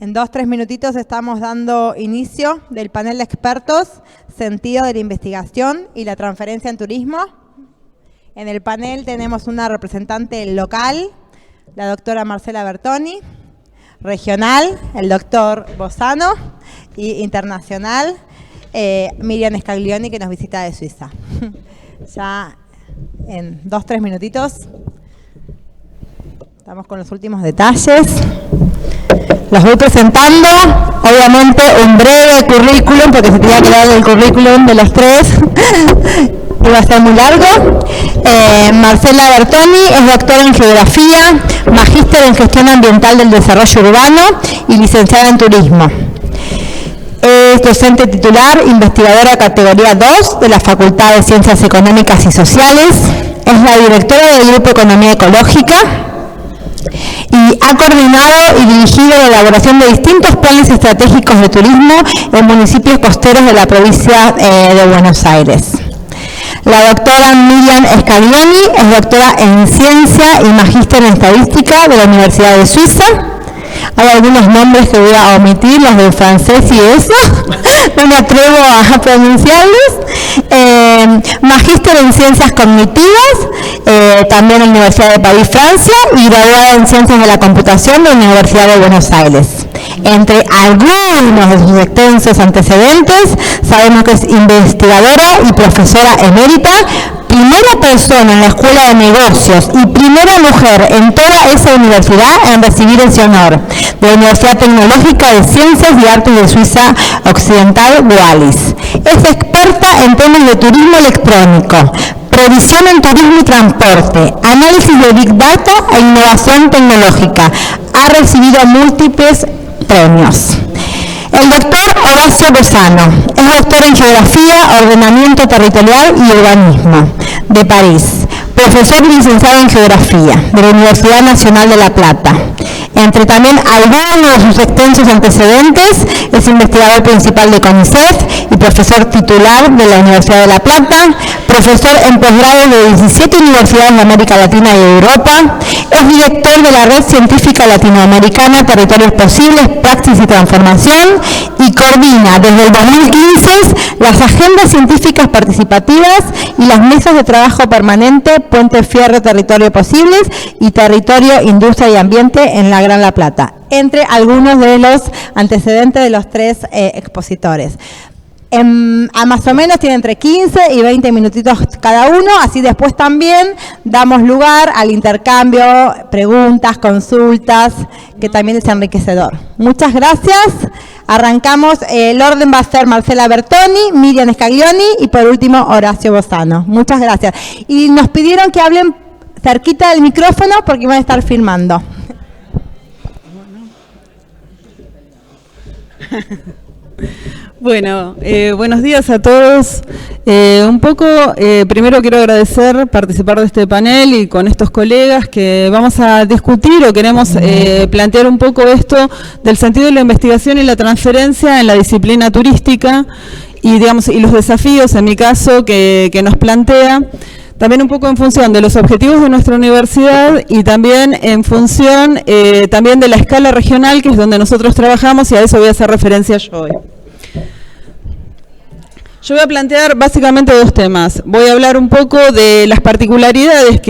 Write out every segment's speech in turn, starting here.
En 2-3 minutitos estamos dando inicio del panel de expertos, sentido de la investigación y la transferencia en turismo. En el panel tenemos una representante local, la doctora Marcela Bertoni, regional, el doctor Bossano, y internacional, Miriam Scaglioni, que nos visita de Suiza. Ya en 2-3 minutitos estamos con los últimos detalles. Los voy presentando, obviamente un breve currículum, porque se tenía que dar el currículum de los tres, iba a ser muy largo. Marcela Bertoni es doctora en Geografía, magíster en Gestión Ambiental del Desarrollo Urbano y licenciada en Turismo. Es docente titular, investigadora categoría 2 de la Facultad de Ciencias Económicas y Sociales. Es la directora del Grupo Economía Ecológica y ha coordinado y dirigido la elaboración de distintos planes estratégicos de turismo en municipios costeros de la provincia de Buenos Aires. La doctora Miriam Scaglioni es doctora en Ciencia y magíster en Estadística de la Universidad de Suiza. Hay algunos nombres que voy a omitir, los del francés y eso, no me atrevo a pronunciarlos. Magíster en Ciencias Cognitivas, también en la Universidad de París, Francia, y graduada en Ciencias de la Computación de la Universidad de Buenos Aires. Entre algunos de sus extensos antecedentes, sabemos que es investigadora y profesora emérita, primera persona en la Escuela de Negocios y primera mujer en toda esa universidad en recibir ese honor, de la Universidad Tecnológica de Ciencias y Artes de Suiza Occidental, Wallis. Es experta en temas de turismo electrónico, previsión en turismo y transporte, análisis de Big Data e innovación tecnológica. Ha recibido múltiples premios. El doctor Horacio Bossano es doctor en Geografía, Ordenamiento Territorial y Urbanismo de París, profesor y licenciado en Geografía de la Universidad Nacional de La Plata. Entre también algunos de sus extensos antecedentes, es investigador principal de CONICET y profesor titular de la Universidad de La Plata, profesor en posgrado de 17 universidades de América Latina y Europa, es director de la Red Científica Latinoamericana Territorios Posibles, Praxis y Transformación, y coordina desde el 2015 las agendas científicas participativas y las mesas de trabajo permanente Puente Fierro Territorio Posibles y Territorio, Industria y Ambiente en la Gran La Plata, entre algunos de los antecedentes de los tres expositores. A más o menos tiene entre 15 y 20 minutitos cada uno, así después también damos lugar al intercambio, preguntas, consultas, que también es enriquecedor. Muchas gracias. Arrancamos, el orden va a ser Marcela Bertoni, Miriam Scaglioni y por último Horacio Bossano. Muchas gracias. Y nos pidieron que hablen cerquita del micrófono porque van a estar filmando. Bueno, buenos días a todos. Primero quiero agradecer participar de este panel y con estos colegas que vamos a discutir o queremos plantear un poco esto del sentido de la investigación y la transferencia en la disciplina turística y, y los desafíos, en mi caso, que nos plantea. También un poco en función de los objetivos de nuestra universidad y también en función también de la escala regional, que es donde nosotros trabajamos, y a eso voy a hacer referencia yo hoy. Yo voy a plantear básicamente dos temas. Voy a hablar un poco de las particularidades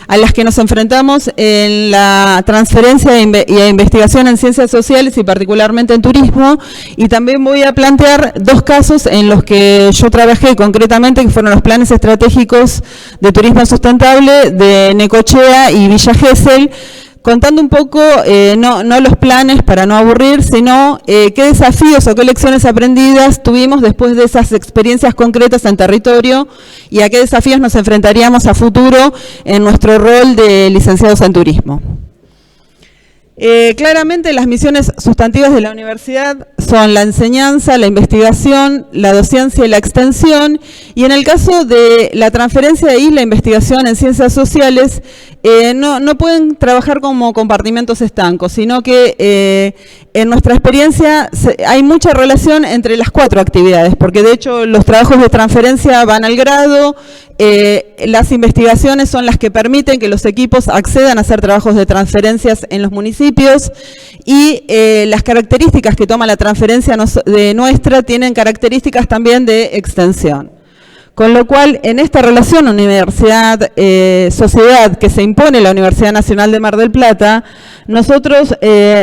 a las que nos enfrentamos en la transferencia y investigación en ciencias sociales y particularmente en turismo, y también voy a plantear dos casos en los que yo trabajé concretamente, que fueron los planes estratégicos de turismo sustentable de Necochea y Villa Gesell, contando un poco, no los planes para no aburrir, sino qué desafíos o qué lecciones aprendidas tuvimos después de esas experiencias concretas en territorio y a qué desafíos nos enfrentaríamos a futuro en nuestro rol de licenciados en turismo. Claramente las misiones sustantivas de la universidad son la enseñanza, la investigación, la docencia y la extensión, y en el caso de la transferencia y la investigación en ciencias sociales, no pueden trabajar como compartimentos estancos, sino que en nuestra experiencia hay mucha relación entre las 4 actividades, porque de hecho los trabajos de transferencia van al grado, las investigaciones son las que permiten que los equipos accedan a hacer trabajos de transferencias en los municipios y las características que toma la transferencia de nuestra tienen características también de extensión. Con lo cual, en esta relación universidad-sociedad que se impone la Universidad Nacional de Mar del Plata, nosotros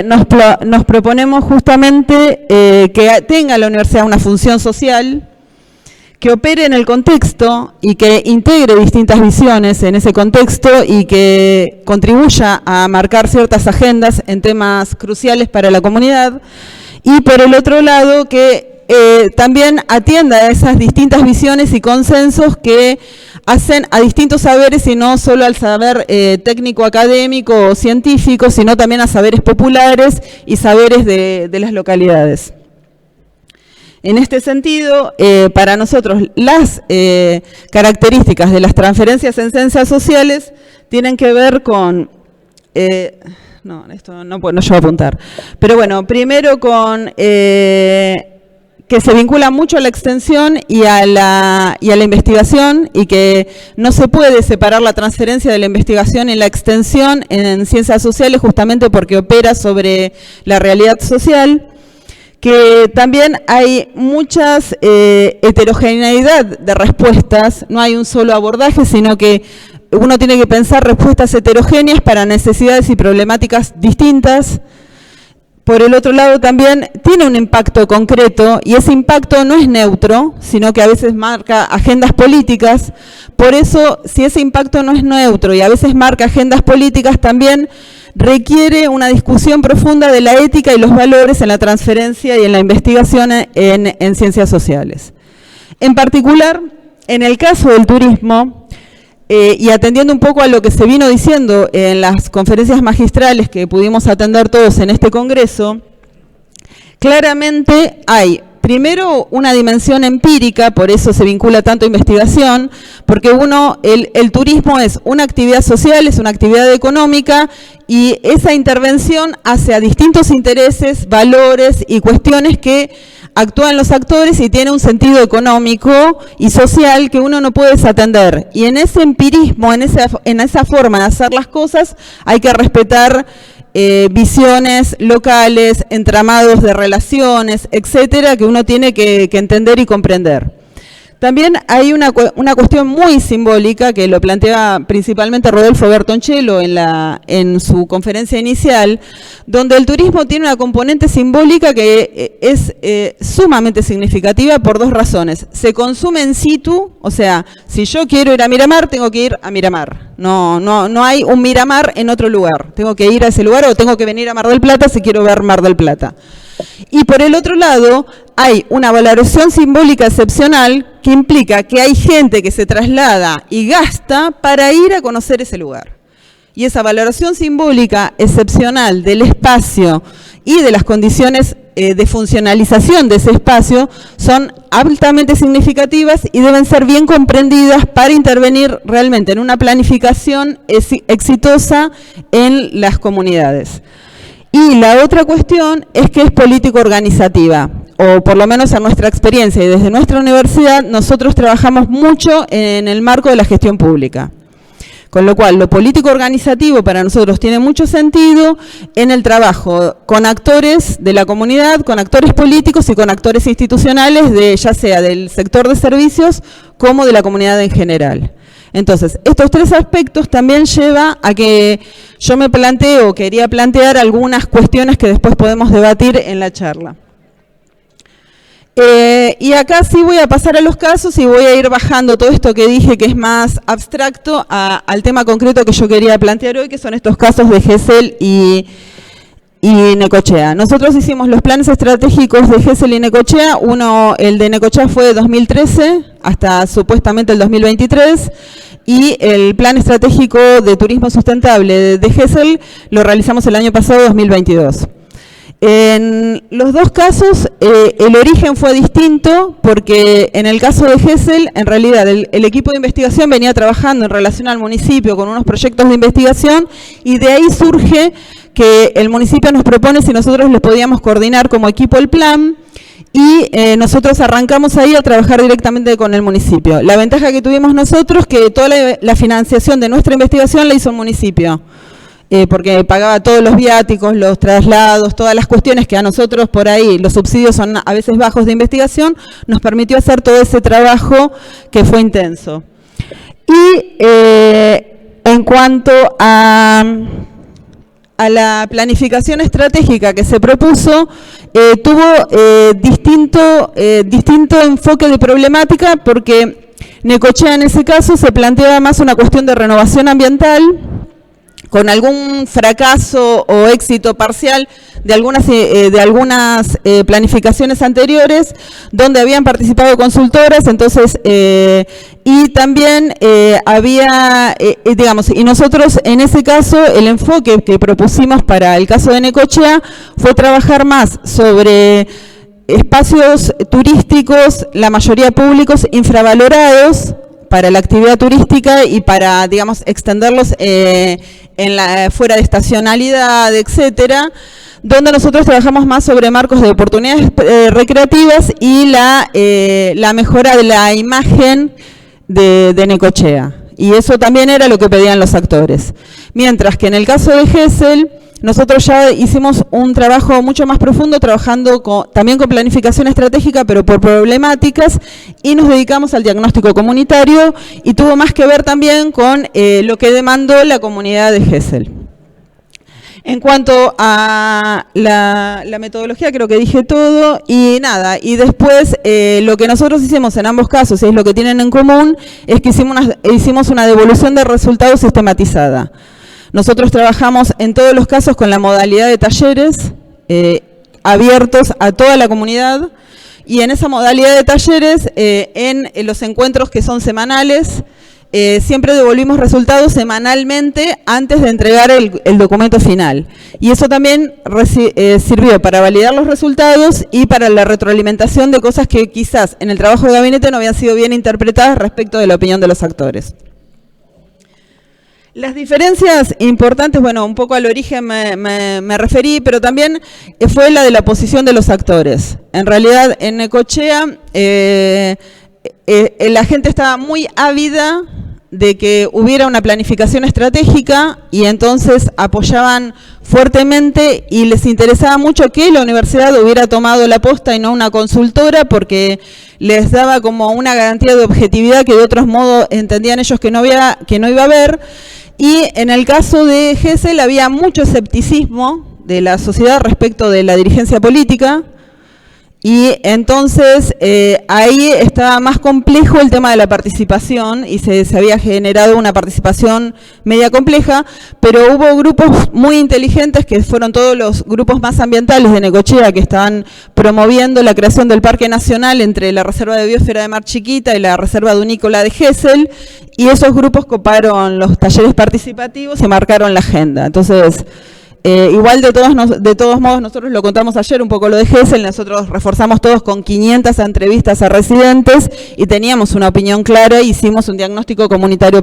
nos proponemos justamente que tenga la universidad una función social, que opere en el contexto y que integre distintas visiones en ese contexto y que contribuya a marcar ciertas agendas en temas cruciales para la comunidad, y por el otro lado que también atienda a esas distintas visiones y consensos que hacen a distintos saberes y no solo al saber técnico, académico o científico, sino también a saberes populares y saberes de las localidades. En este sentido, para nosotros las características de las transferencias en ciencias sociales tienen que ver con... no, esto no llevo a apuntar. Pero bueno, primero con... que se vincula mucho a la extensión y a la investigación, y que no se puede separar la transferencia de la investigación y la extensión en ciencias sociales justamente porque opera sobre la realidad social, que también hay muchas heterogeneidad de respuestas, no hay un solo abordaje, sino que uno tiene que pensar respuestas heterogéneas para necesidades y problemáticas distintas. Por el otro lado también tiene un impacto concreto y ese impacto no es neutro, sino que a veces marca agendas políticas. Por eso, si ese impacto no es neutro y a veces marca agendas políticas, también requiere una discusión profunda de la ética y los valores en la transferencia y en la investigación en ciencias sociales. En particular, en el caso del turismo, y atendiendo un poco a lo que se vino diciendo en las conferencias magistrales que pudimos atender todos en este congreso, claramente hay, primero, una dimensión empírica, por eso se vincula tanto a investigación, porque el turismo es una actividad social, es una actividad económica, y esa intervención hace a distintos intereses, valores y cuestiones que actúan los actores y tiene un sentido económico y social que uno no puede desatender. Y en ese empirismo, en esa forma de hacer las cosas, hay que respetar visiones locales, entramados de relaciones, etcétera, que uno tiene que entender y comprender. También hay una cuestión muy simbólica que lo plantea principalmente Rodolfo Bertoncello en su conferencia inicial, donde el turismo tiene una componente simbólica que es sumamente significativa por 2 razones. Se consume in situ, o sea, si yo quiero ir a Miramar, tengo que ir a Miramar. No hay un Miramar en otro lugar. Tengo que ir a ese lugar o tengo que venir a Mar del Plata si quiero ver Mar del Plata. Y por el otro lado, hay una valoración simbólica excepcional que implica que hay gente que se traslada y gasta para ir a conocer ese lugar. Y esa valoración simbólica excepcional del espacio y de las condiciones de funcionalización de ese espacio son altamente significativas y deben ser bien comprendidas para intervenir realmente en una planificación exitosa en las comunidades. Y la otra cuestión es que es político-organizativa, o por lo menos en nuestra experiencia y desde nuestra universidad, nosotros trabajamos mucho en el marco de la gestión pública. Con lo cual, lo político-organizativo para nosotros tiene mucho sentido en el trabajo con actores de la comunidad, con actores políticos y con actores institucionales, ya sea del sector de servicios como de la comunidad en general. Entonces, estos 3 aspectos también lleva a que yo quería plantear algunas cuestiones que después podemos debatir en la charla. Y acá sí voy a pasar a los casos y voy a ir bajando todo esto que dije que es más abstracto al tema concreto que yo quería plantear hoy, que son estos casos de Gesell y Necochea. Nosotros hicimos los planes estratégicos de Gesell y Necochea. El de Necochea fue de 2013 hasta supuestamente el 2023, y el plan estratégico de turismo sustentable de Gesell lo realizamos el año pasado, 2022. En los dos casos el origen fue distinto porque en el caso de Gesell, en realidad el equipo de investigación venía trabajando en relación al municipio con unos proyectos de investigación y de ahí surge que el municipio nos propone si nosotros les podíamos coordinar como equipo el plan y nosotros arrancamos ahí a trabajar directamente con el municipio. La ventaja que tuvimos nosotros que toda la financiación de nuestra investigación la hizo el municipio. Porque pagaba todos los viáticos, los traslados, todas las cuestiones que a nosotros por ahí, los subsidios son a veces bajos de investigación, nos permitió hacer todo ese trabajo que fue intenso. Y en cuanto a la planificación estratégica que se propuso, tuvo distinto enfoque de problemática porque Necochea en ese caso se planteaba más una cuestión de renovación ambiental, con algún fracaso o éxito parcial de algunas planificaciones anteriores, donde habían participado consultoras, entonces, y también había, y nosotros en ese caso, el enfoque que propusimos para el caso de Necochea fue trabajar más sobre espacios turísticos, la mayoría públicos, infravalorados, para la actividad turística y para, digamos, extenderlos fuera de estacionalidad, etcétera, donde nosotros trabajamos más sobre marcos de oportunidades recreativas y la mejora de la imagen de Necochea. Y eso también era lo que pedían los actores. Mientras que en el caso de Gesell, nosotros ya hicimos un trabajo mucho más profundo, trabajando también con planificación estratégica, pero por problemáticas, y nos dedicamos al diagnóstico comunitario, y tuvo más que ver también con lo que demandó la comunidad de Gesell. En cuanto a la metodología, creo que dije todo, y nada, y después lo que nosotros hicimos en ambos casos, y es lo que tienen en común, es que hicimos una devolución de resultados sistematizada. Nosotros trabajamos en todos los casos con la modalidad de talleres abiertos a toda la comunidad, y en esa modalidad de talleres, en los encuentros que son semanales, siempre devolvimos resultados semanalmente antes de entregar el documento final. Y eso también sirvió para validar los resultados y para la retroalimentación de cosas que quizás en el trabajo de gabinete no habían sido bien interpretadas respecto de la opinión de los actores. Las diferencias importantes, bueno, un poco al origen me referí, pero también fue la de la posición de los actores. En realidad, en Necochea, la gente estaba muy ávida de que hubiera una planificación estratégica y entonces apoyaban fuertemente y les interesaba mucho que la universidad hubiera tomado la posta y no una consultora, porque les daba como una garantía de objetividad que de otros modos entendían ellos que no iba a haber. Y en el caso de Gesell había mucho escepticismo de la sociedad respecto de la dirigencia política, y entonces ahí estaba más complejo el tema de la participación y se había generado una participación media compleja, pero hubo grupos muy inteligentes que fueron todos los grupos más ambientales de Necochea que estaban promoviendo la creación del Parque Nacional entre la Reserva de Biosfera de Mar Chiquita y la Reserva Dunícola de Gesell, y esos grupos coparon los talleres participativos y marcaron la agenda. Entonces, igual de todos modos, nosotros lo contamos ayer, un poco lo de Gesell, nosotros reforzamos todos con 500 entrevistas a residentes y teníamos una opinión clara, hicimos un diagnóstico comunitario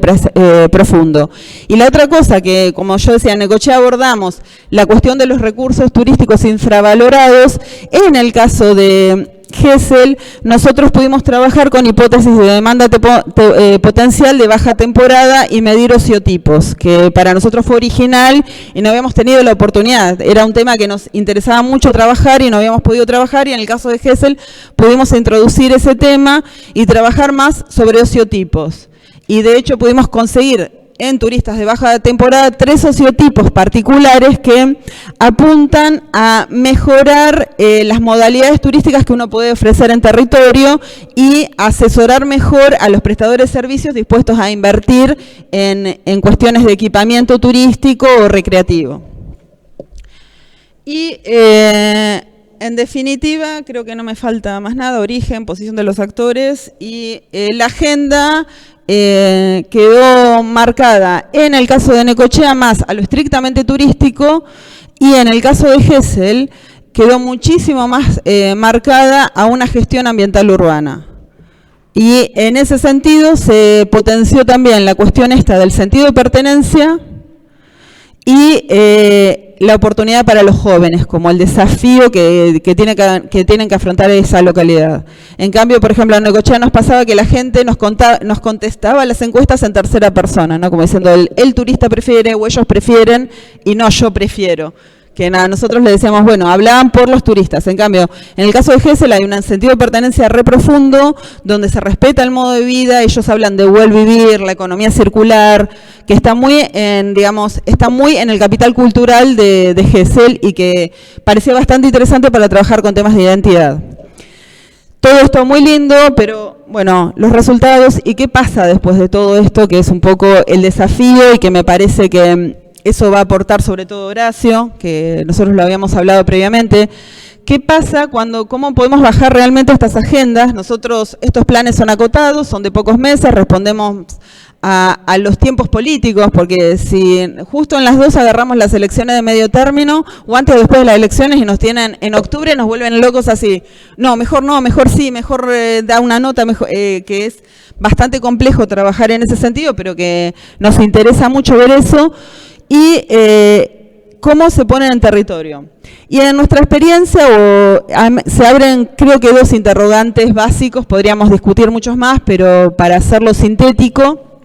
profundo. Y la otra cosa que, como yo decía, en Necochea abordamos la cuestión de los recursos turísticos infravalorados. En el caso de Gesell, nosotros pudimos trabajar con hipótesis de demanda potencial de baja temporada y medir ociotipos, que para nosotros fue original y no habíamos tenido la oportunidad. Era un tema que nos interesaba mucho trabajar y no habíamos podido trabajar, y en el caso de Gesell pudimos introducir ese tema y trabajar más sobre ociotipos. Y de hecho pudimos conseguir en turistas de baja temporada 3 ociotipos particulares que apuntan a mejorar las modalidades turísticas que uno puede ofrecer en territorio y asesorar mejor a los prestadores de servicios dispuestos a invertir en cuestiones de equipamiento turístico o recreativo. Y en definitiva, creo que no me falta más nada: origen, posición de los actores, y la agenda quedó marcada en el caso de Necochea más a lo estrictamente turístico, y en el caso de Gesell quedó muchísimo más marcada a una gestión ambiental urbana. Y en ese sentido se potenció también la cuestión esta del sentido de pertenencia y la oportunidad para los jóvenes, como el desafío que tienen que afrontar esa localidad. En cambio, por ejemplo, en Necochea nos pasaba que la gente nos contestaba las encuestas en tercera persona, ¿no? Como diciendo, el turista prefiere o ellos prefieren y no yo prefiero. Que nada, nosotros le decíamos, bueno, hablaban por los turistas. En cambio, en el caso de Gesell hay un sentido de pertenencia re profundo, donde se respeta el modo de vida, ellos hablan de buen vivir, la economía circular, que está muy en el capital cultural de Gesell y que parecía bastante interesante para trabajar con temas de identidad. Todo esto muy lindo, pero bueno, los resultados y qué pasa después de todo esto, que es un poco el desafío y que me parece que eso va a aportar sobre todo Horacio, que nosotros lo habíamos hablado previamente. ¿Qué pasa cómo podemos bajar realmente estas agendas? Nosotros, estos planes son acotados, son de pocos meses, respondemos a los tiempos políticos, porque si justo en las dos agarramos las elecciones de medio término, o antes o después de las elecciones y nos tienen en octubre, nos vuelven locos así. No, mejor sí, mejor da una nota, mejor, que es bastante complejo trabajar en ese sentido, pero que nos interesa mucho ver eso. Y cómo se ponen en territorio. Y en nuestra experiencia se abren, creo que, dos interrogantes básicos, podríamos discutir muchos más, pero para hacerlo sintético,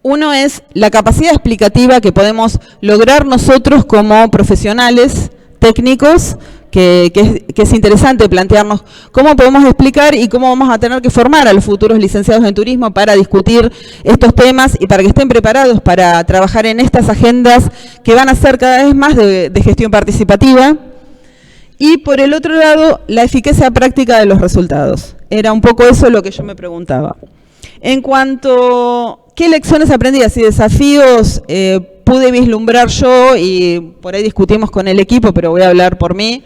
uno es la capacidad explicativa que podemos lograr nosotros como profesionales técnicos, que es interesante plantearnos cómo podemos explicar y cómo vamos a tener que formar a los futuros licenciados en turismo para discutir estos temas y para que estén preparados para trabajar en estas agendas que van a ser cada vez más de gestión participativa. Y por el otro lado, la eficacia práctica de los resultados. Era un poco eso lo que yo me preguntaba. En cuanto qué lecciones aprendidas y desafíos pude vislumbrar yo, y por ahí discutimos con el equipo, pero voy a hablar por mí,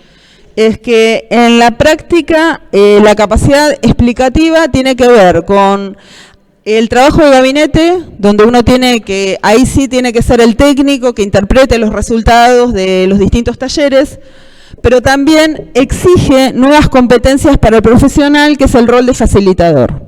es que en la práctica la capacidad explicativa tiene que ver con el trabajo de gabinete, donde uno ahí sí tiene que ser el técnico que interprete los resultados de los distintos talleres, pero también exige nuevas competencias para el profesional, que es el rol de facilitador.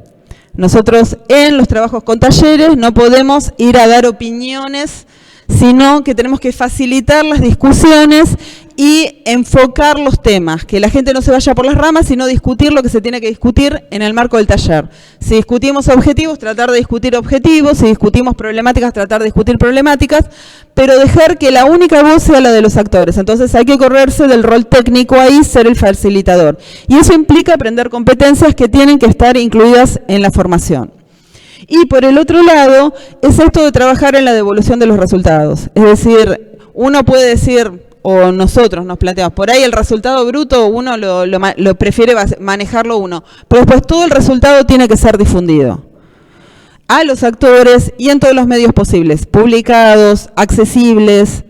Nosotros en los trabajos con talleres no podemos ir a dar opiniones, sino que tenemos que facilitar las discusiones y enfocar los temas, que la gente no se vaya por las ramas, sino discutir lo que se tiene que discutir en el marco del taller. Si discutimos objetivos, tratar de discutir objetivos, si discutimos problemáticas, tratar de discutir problemáticas, pero dejar que la única voz sea la de los actores. Entonces hay que correrse del rol técnico ahí, ser el facilitador. Y eso implica aprender competencias que tienen que estar incluidas en la formación. Y por el otro lado, es esto de trabajar en la devolución de los resultados. Es decir, uno puede decir, o nosotros nos planteamos, por ahí el resultado bruto uno lo prefiere manejarlo uno, pero después todo el resultado tiene que ser difundido a los actores y en todos los medios posibles, publicados, accesibles,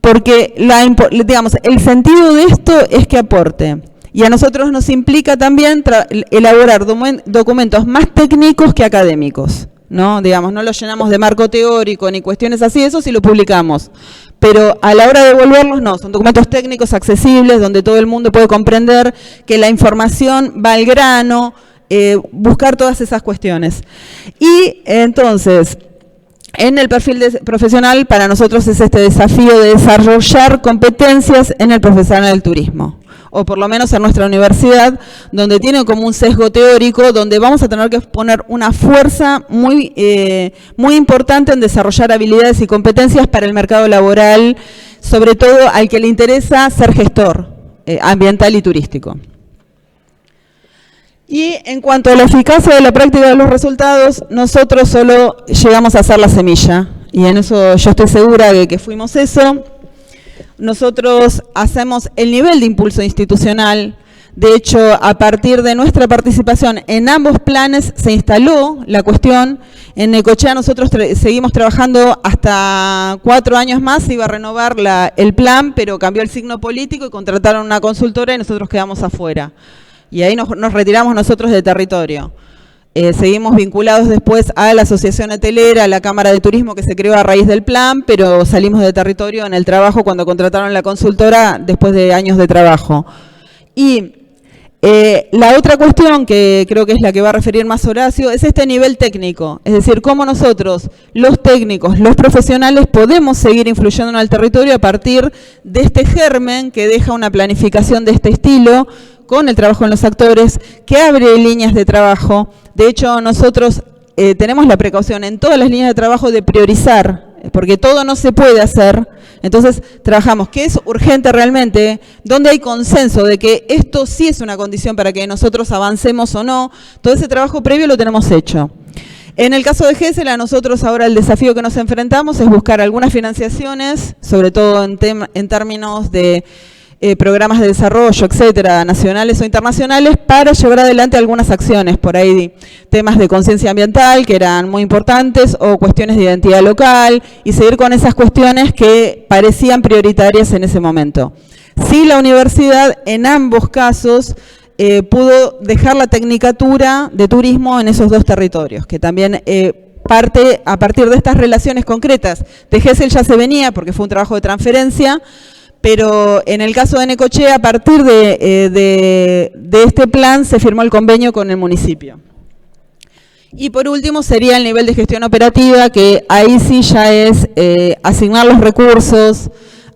porque el sentido de esto es que aporte. Y a nosotros nos implica también elaborar documentos más técnicos que académicos, ¿no? No los llenamos de marco teórico ni cuestiones así, eso sí lo publicamos. Pero a la hora de devolverlos, no, son documentos técnicos accesibles, donde todo el mundo puede comprender que la información va al grano, buscar todas esas cuestiones. Y entonces, en el perfil profesional, para nosotros es este desafío de desarrollar competencias en el profesional del turismo. O por lo menos en nuestra universidad, donde tiene como un sesgo teórico, donde vamos a tener que poner una fuerza muy importante en desarrollar habilidades y competencias para el mercado laboral, sobre todo al que le interesa ser gestor ambiental y turístico. Y en cuanto a la eficacia de la práctica de los resultados, nosotros solo llegamos a hacer la semilla, y en eso yo estoy segura de que fuimos eso. Nosotros hacemos el nivel de impulso institucional. De hecho, a partir de nuestra participación en ambos planes se instaló la cuestión. En Necochea nosotros seguimos trabajando hasta 4 años más, se iba a renovar el plan, pero cambió el signo político y contrataron una consultora y nosotros quedamos afuera. Y ahí nos retiramos nosotros de territorio. Seguimos vinculados después a la Asociación Hotelera, a la Cámara de Turismo que se creó a raíz del plan, pero salimos de territorio en el trabajo cuando contrataron la consultora después de años de trabajo. Y la otra cuestión que creo que es la que va a referir más Horacio es este nivel técnico, es decir, cómo nosotros, los técnicos, los profesionales, podemos seguir influyendo en el territorio a partir de este germen que deja una planificación de este estilo, con el trabajo en los actores, que abre líneas de trabajo. De hecho, nosotros tenemos la precaución en todas las líneas de trabajo de priorizar, porque todo no se puede hacer. Entonces, trabajamos qué es urgente realmente, dónde hay consenso de que esto sí es una condición para que nosotros avancemos o no. Todo ese trabajo previo lo tenemos hecho. En el caso de GESEL, a nosotros ahora el desafío que nos enfrentamos es buscar algunas financiaciones, sobre todo en términos de programas de desarrollo, etcétera, nacionales o internacionales, para llevar adelante algunas acciones, por ahí temas de conciencia ambiental que eran muy importantes, o cuestiones de identidad local, y seguir con esas cuestiones que parecían prioritarias en ese momento. Sí, la universidad en ambos casos pudo dejar la tecnicatura de turismo en esos dos territorios, que también parte a partir de estas relaciones concretas. De GESEL ya se venía porque fue un trabajo de transferencia, pero en el caso de Necochea, a partir de este plan, se firmó el convenio con el municipio. Y por último sería el nivel de gestión operativa, que ahí sí ya es asignar los recursos,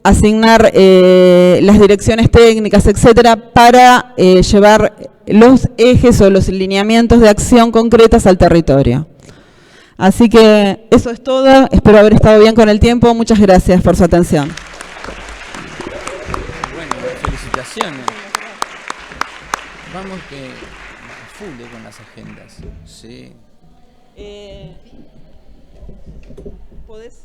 asignar las direcciones técnicas, etcétera, para llevar los ejes o los lineamientos de acción concretas al territorio. Así que eso es todo, espero haber estado bien con el tiempo, muchas gracias por su atención. Felicitaciones. Vamos que full con las agendas. Sí. ¿Podés?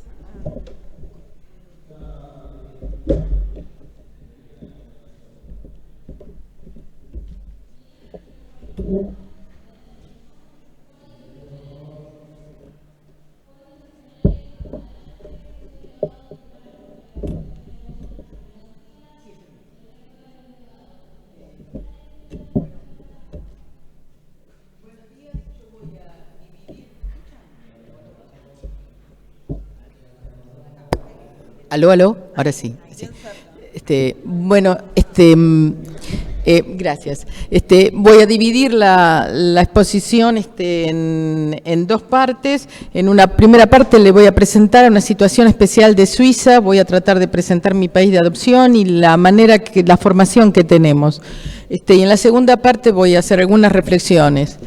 Aló, aló, ahora sí. Bueno, gracias. Voy a dividir la exposición en dos partes. En una primera parte le voy a presentar una situación especial de Suiza, voy a tratar de presentar mi país de adopción y la formación que tenemos. Y en la segunda parte voy a hacer algunas reflexiones.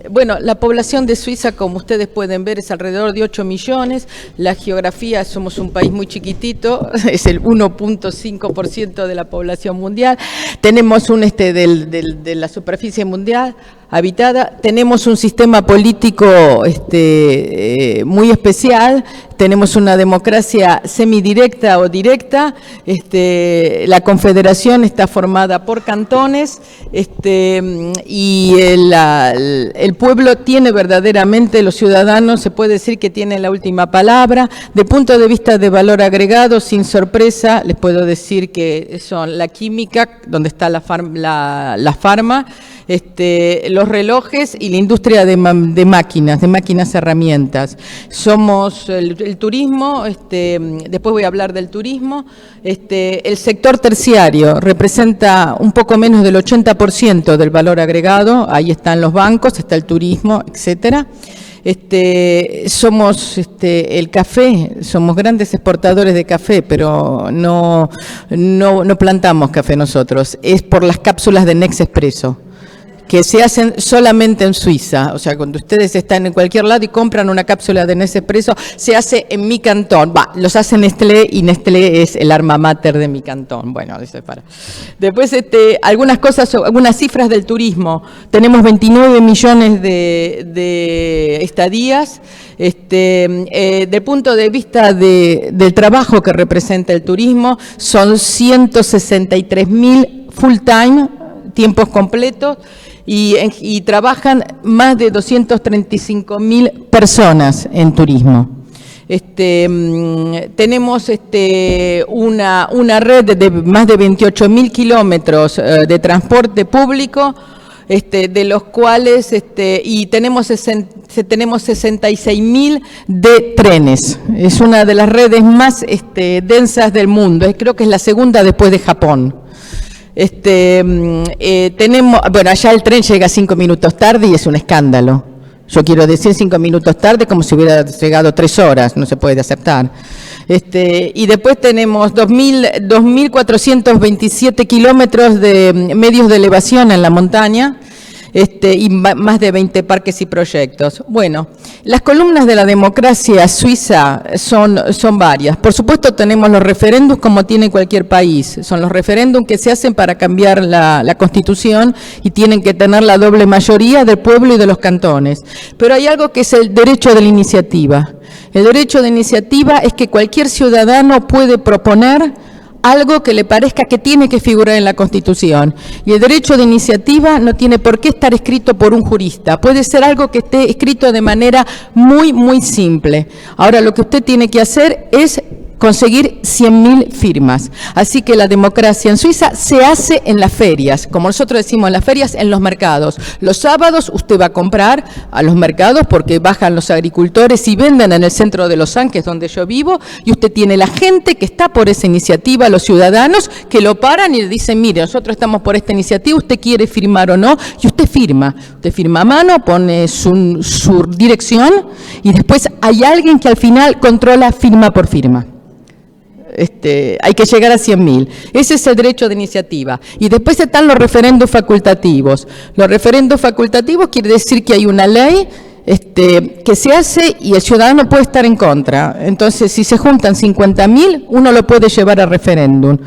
Bueno, la población de Suiza, como ustedes pueden ver, es alrededor de 8 millones. La geografía, somos un país muy chiquitito, es el 1.5% de la población mundial. Tenemos de la superficie mundial habitada, tenemos un sistema político muy especial, tenemos una democracia semidirecta o directa, la confederación está formada por cantones, y el pueblo tiene verdaderamente, los ciudadanos, se puede decir que tienen la última palabra. De punto de vista de valor agregado, sin sorpresa, les puedo decir que son la química, donde está la farma, los relojes y la industria de máquinas, herramientas. Somos el turismo, después voy a hablar del turismo. El sector terciario representa un poco menos del 80% del valor agregado, ahí están los bancos, está el turismo, etcétera. Somos el café, somos grandes exportadores de café, pero no plantamos café nosotros, es por las cápsulas de Nespresso, que se hacen solamente en Suiza. O sea, cuando ustedes están en cualquier lado y compran una cápsula de Nespresso, se hace en mi cantón. Los hace Nestlé, y Nestlé es el alma mater de mi cantón. Bueno, eso es para. Después, algunas cifras del turismo. Tenemos 29 millones de estadías. Del punto de vista del trabajo que representa el turismo, son 163.000 full time, tiempos completos, y trabajan más de 235.000 personas en turismo. Tenemos una red de más de 28.000 kilómetros de transporte público, de los cuales, y tenemos 66.000 de trenes. Es una de las redes más densas del mundo. Creo que es la segunda después de Japón. Tenemos, bueno, allá el tren llega 5 minutos tarde y es un escándalo. Yo quiero decir 5 minutos tarde como si hubiera llegado 3 horas, no se puede aceptar. Y después tenemos 2.427 kilómetros de medios de elevación en la montaña, y más de 20 parques y proyectos. Bueno, las columnas de la democracia suiza son varias. Por supuesto tenemos los referéndums como tiene cualquier país. Son los referéndums que se hacen para cambiar la Constitución y tienen que tener la doble mayoría del pueblo y de los cantones. Pero hay algo que es el derecho de la iniciativa. El derecho de iniciativa es que cualquier ciudadano puede proponer algo que le parezca que tiene que figurar en la Constitución. Y el derecho de iniciativa no tiene por qué estar escrito por un jurista. Puede ser algo que esté escrito de manera muy, muy simple. Ahora, lo que usted tiene que hacer es conseguir 100.000 firmas. Así que la democracia en Suiza se hace en las ferias, como nosotros decimos en las ferias, en los mercados. Los sábados usted va a comprar a los mercados porque bajan los agricultores y venden en el centro de Lausanne, que es donde yo vivo, y usted tiene la gente que está por esa iniciativa, los ciudadanos, que lo paran y le dicen, mire, nosotros estamos por esta iniciativa, ¿usted quiere firmar o no? Y usted firma a mano, pone su dirección y después hay alguien que al final controla firma por firma. Hay que llegar a 100.000. Ese es el derecho de iniciativa. Y después están los referendos facultativos. Los referendos facultativos quiere decir que hay una ley que se hace y el ciudadano puede estar en contra. Entonces, si se juntan 50.000, uno lo puede llevar a referéndum.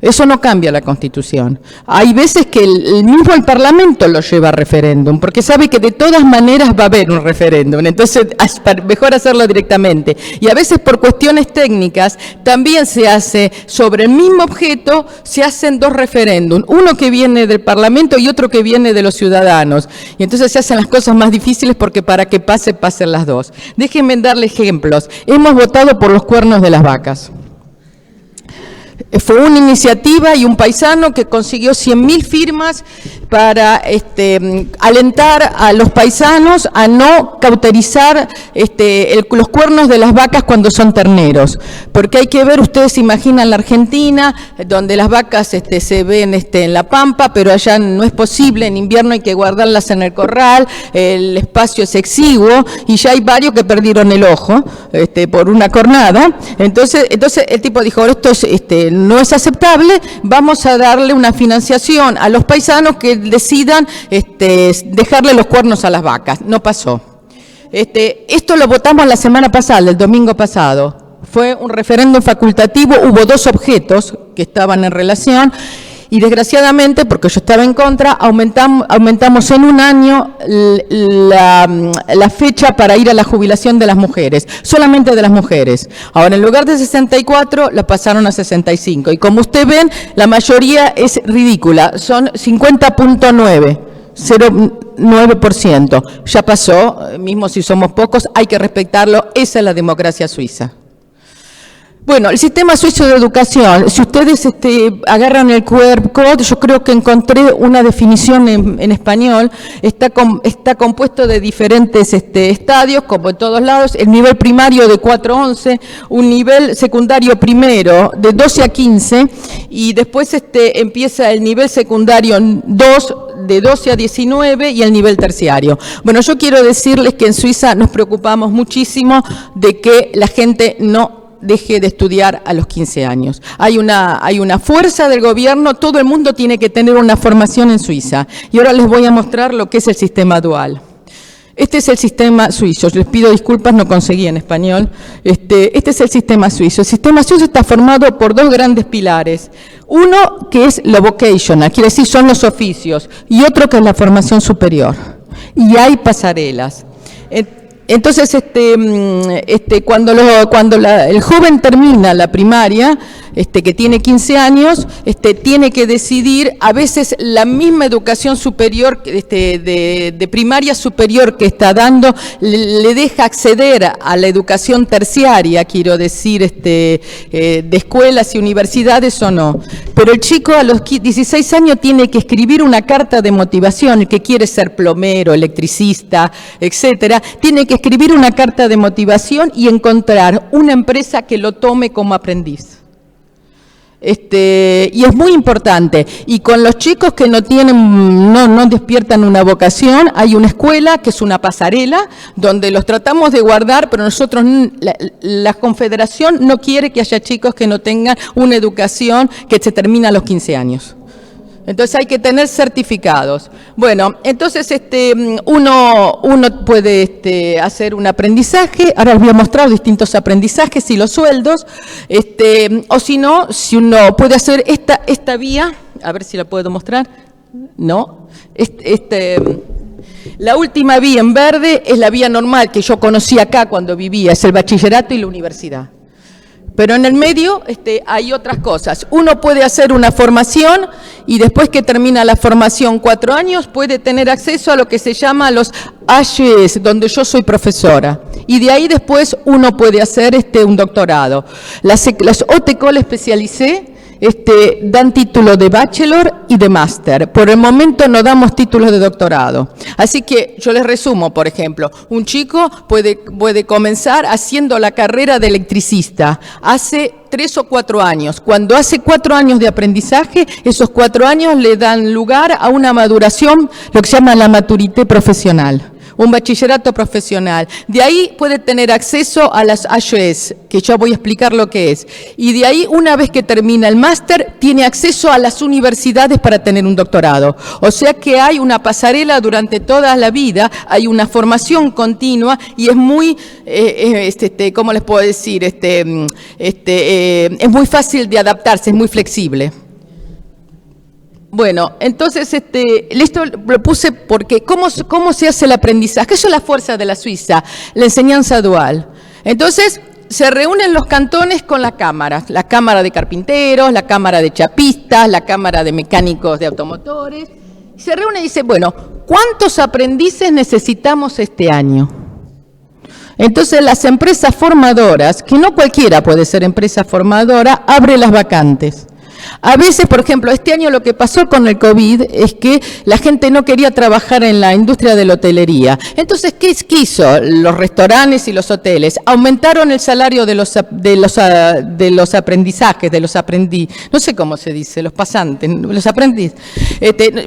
Eso no cambia la Constitución. Hay veces que el mismo Parlamento lo lleva a referéndum, porque sabe que de todas maneras va a haber un referéndum, entonces es mejor hacerlo directamente. Y a veces por cuestiones técnicas también se hace sobre el mismo objeto, se hacen 2 referéndums, uno que viene del Parlamento y otro que viene de los ciudadanos. Y entonces se hacen las cosas más difíciles porque para que pasen las 2. Déjenme darle ejemplos. Hemos votado por los cuernos de las vacas. Fue una iniciativa y un paisano que consiguió 100.000 firmas para alentar a los paisanos a no cauterizar los cuernos de las vacas cuando son terneros. Porque hay que ver, ustedes se imaginan la Argentina, donde las vacas se ven en la pampa, pero allá no es posible, en invierno hay que guardarlas en el corral, el espacio es exiguo y ya hay varios que perdieron el ojo por una cornada. Entonces el tipo dijo, esto no es aceptable, vamos a darle una financiación a los paisanos que decidan dejarle los cuernos a las vacas. No pasó. Esto lo votamos la semana pasada, el domingo pasado. Fue un referéndum facultativo, hubo 2 objetos que estaban en relación y desgraciadamente, porque yo estaba en contra, aumentamos en un año la fecha para ir a la jubilación de las mujeres, solamente de las mujeres. Ahora, en lugar de 64, la pasaron a 65. Y como ustedes ven, la mayoría es ridícula, son 50.9. 0,9%. Ya pasó, mismo si somos pocos, hay que respetarlo, esa es la democracia suiza. Bueno, el sistema suizo de educación, si ustedes agarran el QR code, yo creo que encontré una definición en español, está compuesto de diferentes estadios, como en todos lados, el nivel primario de 4 a 11, un nivel secundario primero de 12 a 15, y después empieza el nivel secundario 2, de 12 a 19 y el nivel terciario. Bueno, yo quiero decirles que en Suiza nos preocupamos muchísimo de que la gente no deje de estudiar a los 15 años. Hay una fuerza del gobierno, todo el mundo tiene que tener una formación en Suiza. Y ahora les voy a mostrar lo que es el sistema dual. Este es el sistema suizo. Les pido disculpas, no conseguí en español. Este es el sistema suizo. El sistema suizo está formado por 2 grandes pilares. Uno que es lo vocational, quiere decir son los oficios, y otro que es la formación superior. Y hay pasarelas. Entonces, cuando el joven termina la primaria, que tiene 15 años, tiene que decidir, a veces la misma educación superior, de primaria superior que está dando, le deja acceder a la educación terciaria, quiero decir, de escuelas y universidades o no. pero el chico a los 16 años tiene que escribir una carta de motivación, el que quiere ser plomero, electricista, etcétera, tiene que escribir una carta de motivación y encontrar una empresa que lo tome como aprendiz. Y es muy importante. Y con los chicos que no despiertan una vocación, hay una escuela que es una pasarela, donde los tratamos de guardar, pero nosotros, la Confederación no quiere que haya chicos que no tengan una educación que se termina a los 15 años. Entonces hay que tener certificados. Bueno, entonces uno puede hacer un aprendizaje. Ahora les voy a mostrar distintos aprendizajes y los sueldos. O si no, si uno puede hacer esta vía, a ver si la puedo mostrar. No. La última vía en verde es la vía normal que yo conocí acá cuando vivía, es el bachillerato y la universidad. Pero en el medio hay otras cosas. Uno puede hacer una formación y después que termina la formación 4 años puede tener acceso a lo que se llama los AGES, donde yo soy profesora. Y de ahí después uno puede hacer un doctorado. Las OTECOL especialicé dan título de bachelor y de máster. Por el momento no damos títulos de doctorado. Así que yo les resumo, por ejemplo, un chico puede comenzar haciendo la carrera de electricista hace 3 o 4 años. Cuando hace 4 años de aprendizaje, esos 4 años le dan lugar a una maduración, lo que se llama la maturité profesional. Un bachillerato profesional. De ahí puede tener acceso a las AGES, que yo voy a explicar lo que es. Y de ahí, una vez que termina el máster, tiene acceso a las universidades para tener un doctorado. O sea que hay una pasarela durante toda la vida, hay una formación continua y es muy, ¿cómo les puedo decir? Es muy fácil de adaptarse, es muy flexible. Bueno, entonces esto lo puse porque ¿cómo se hace el aprendizaje? Eso es la fuerza de la Suiza, la enseñanza dual. Entonces se reúnen los cantones con la cámara de carpinteros, la cámara de chapistas, la cámara de mecánicos de automotores. Se reúnen y dice, bueno, ¿cuántos aprendices necesitamos este año? Entonces las empresas formadoras, que no cualquiera puede ser empresa formadora, abre las vacantes. A veces, por ejemplo, este año lo que pasó con el COVID es que la gente no quería trabajar en la industria de la hotelería. Entonces, ¿qué hizo? Los restaurantes y los hoteles aumentaron el salario de los aprendizajes, de los no sé cómo se dice, los pasantes, los aprendices.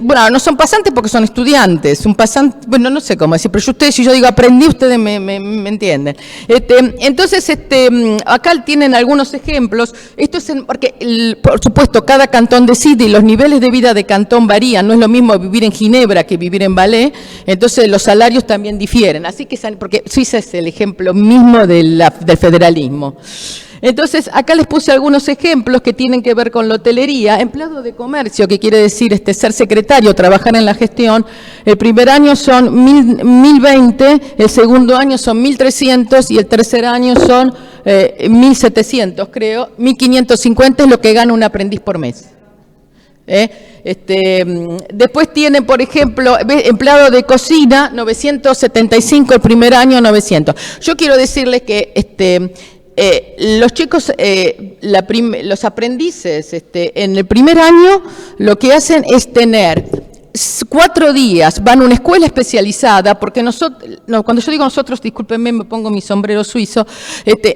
Bueno, no son pasantes porque son estudiantes, un pasante, bueno, no sé cómo decir, pero si yo digo aprendí, ustedes me entienden. Entonces, acá tienen algunos ejemplos. Esto es porque, por supuesto, cada cantón decide y los niveles de vida de cantón varían. No es lo mismo vivir en Ginebra que vivir en Valais, entonces los salarios también difieren. Así que, porque Suiza es el ejemplo mismo del federalismo. Entonces, acá les puse algunos ejemplos que tienen que ver con la hotelería. Empleado de comercio, que quiere decir ser secretario, trabajar en la gestión. El primer año son 1.020, el segundo año son 1.300 y el tercer año son 1.700, creo. 1.550 es lo que gana un aprendiz por mes. Después tienen, por ejemplo, empleado de cocina, 975, el primer año 900. Yo quiero decirles que los chicos, los aprendices, en el primer año lo que hacen es tener 4 días, van a una escuela especializada, porque nosotros, cuando yo digo nosotros, discúlpenme, me pongo mi sombrero suizo,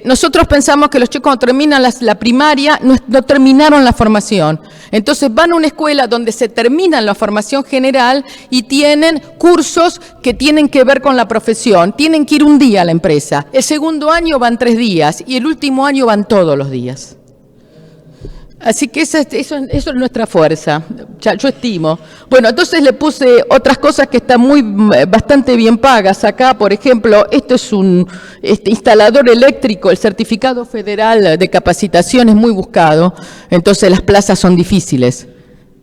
nosotros pensamos que los chicos cuando terminan la primaria no terminaron la formación. Entonces van a una escuela donde se termina la formación general y tienen cursos que tienen que ver con la profesión. Tienen que ir un día a la empresa. El segundo año van 3 días y el último año van todos los días. Así que eso es nuestra fuerza, yo estimo. Bueno, entonces le puse otras cosas que están bastante bien pagas. Acá, por ejemplo, esto es un instalador eléctrico, el certificado federal de capacitación es muy buscado, entonces las plazas son difíciles.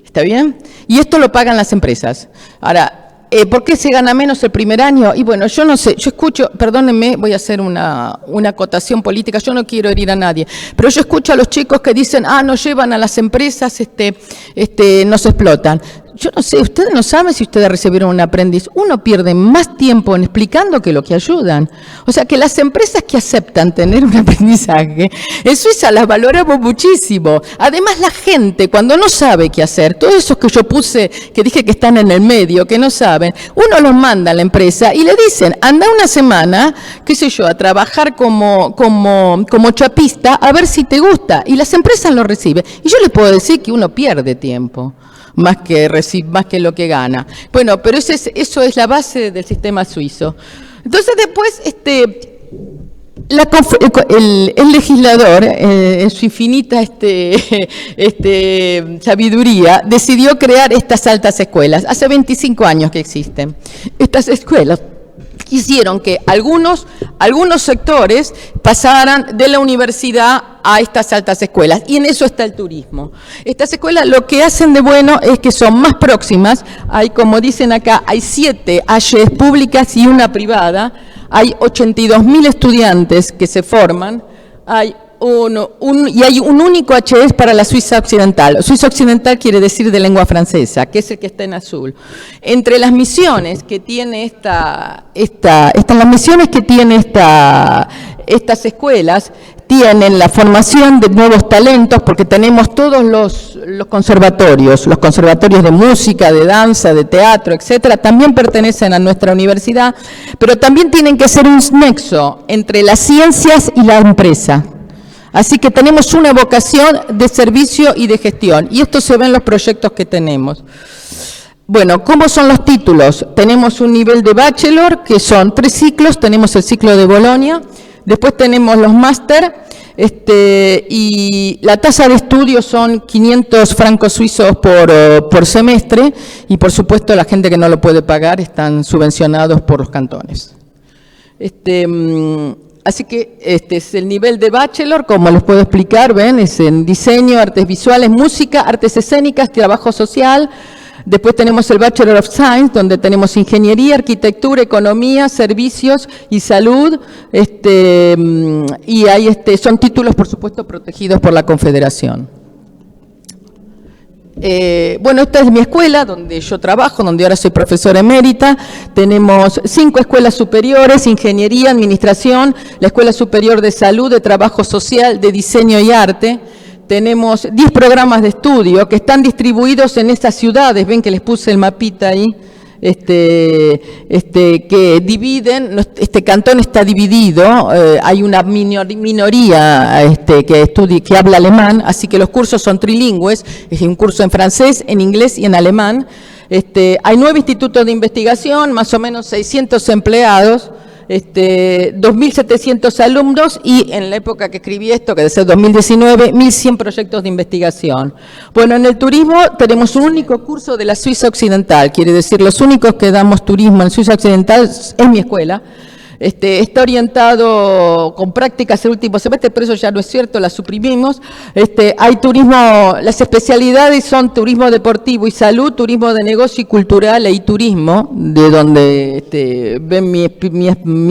¿Está bien? Y esto lo pagan las empresas. Ahora, ¿por qué se gana menos el primer año? Y bueno, yo no sé, yo escucho, perdónenme, voy a hacer una acotación política, yo no quiero herir a nadie, pero yo escucho a los chicos que dicen, nos llevan a las empresas, nos explotan. yo no sé, ustedes no saben si ustedes recibieron un aprendiz. Uno pierde más tiempo en explicando que lo que ayudan. O sea, que las empresas que aceptan tener un aprendizaje, en Suiza las valoramos muchísimo. Además, la gente, cuando no sabe qué hacer, todos esos que yo puse, que dije que están en el medio, que no saben, uno los manda a la empresa y le dicen, anda una semana, qué sé yo, a trabajar como chapista, a ver si te gusta. Y las empresas lo reciben. Y yo les puedo decir que uno pierde tiempo, más que lo que gana. Bueno, pero eso es la base del sistema suizo. Entonces después, el legislador, en su infinita sabiduría, decidió crear estas altas escuelas. Hace 25 años que existen. Estas escuelas hicieron que algunos sectores pasaran de la universidad a estas altas escuelas, y en eso está el turismo. Estas escuelas lo que hacen de bueno es que son más próximas. Hay, como dicen acá, hay 7 AYES públicas y una privada. Hay 82.000 estudiantes que se forman. Hay hay un único HS para la Suiza Occidental. Suiza Occidental quiere decir de lengua francesa, que es el que está en azul. Entre las misiones que tiene estas escuelas, tienen la formación de nuevos talentos, porque tenemos todos los conservatorios de música, de danza, de teatro, etcétera, también pertenecen a nuestra universidad, pero también tienen que ser un nexo entre las ciencias y la empresa. Así que tenemos una vocación de servicio y de gestión, y esto se ve en los proyectos que tenemos. Bueno, ¿cómo son los títulos? Tenemos un nivel de bachelor, que son 3 ciclos, tenemos el ciclo de Bolonia, después tenemos los máster, y la tasa de estudio son 500 francos suizos por semestre, y por supuesto la gente que no lo puede pagar están subvencionados por los cantones. Así que este es el nivel de bachelor, como les puedo explicar, ven, es en diseño, artes visuales, música, artes escénicas, trabajo social. Después tenemos el Bachelor of Science, donde tenemos ingeniería, arquitectura, economía, servicios y salud. Y hay son títulos, por supuesto, protegidos por la Confederación. Bueno, esta es mi escuela, donde yo trabajo, donde ahora soy profesora emérita. Tenemos 5 escuelas superiores: ingeniería, administración, la Escuela Superior de Salud, de Trabajo Social, de Diseño y Arte. Tenemos 10 programas de estudio que están distribuidos en estas ciudades. Ven que les puse el mapita ahí, que dividen. Este cantón está dividido. Hay una minoría que habla alemán, así que los cursos son trilingües. Es un curso en francés, en inglés y en alemán. Hay 9 institutos de investigación, más o menos 600 empleados. 2.700 alumnos, y en la época que escribí esto, que debe ser 2019, 1.100 proyectos de investigación. Bueno, en el turismo tenemos un único curso de la Suiza Occidental, quiere decir, los únicos que damos turismo en Suiza Occidental es mi escuela. Está orientado con prácticas el último semestre, pero eso ya no es cierto, la suprimimos. Hay turismo, las especialidades son turismo deportivo y salud, turismo de negocio y cultural e turismo, de donde ven mi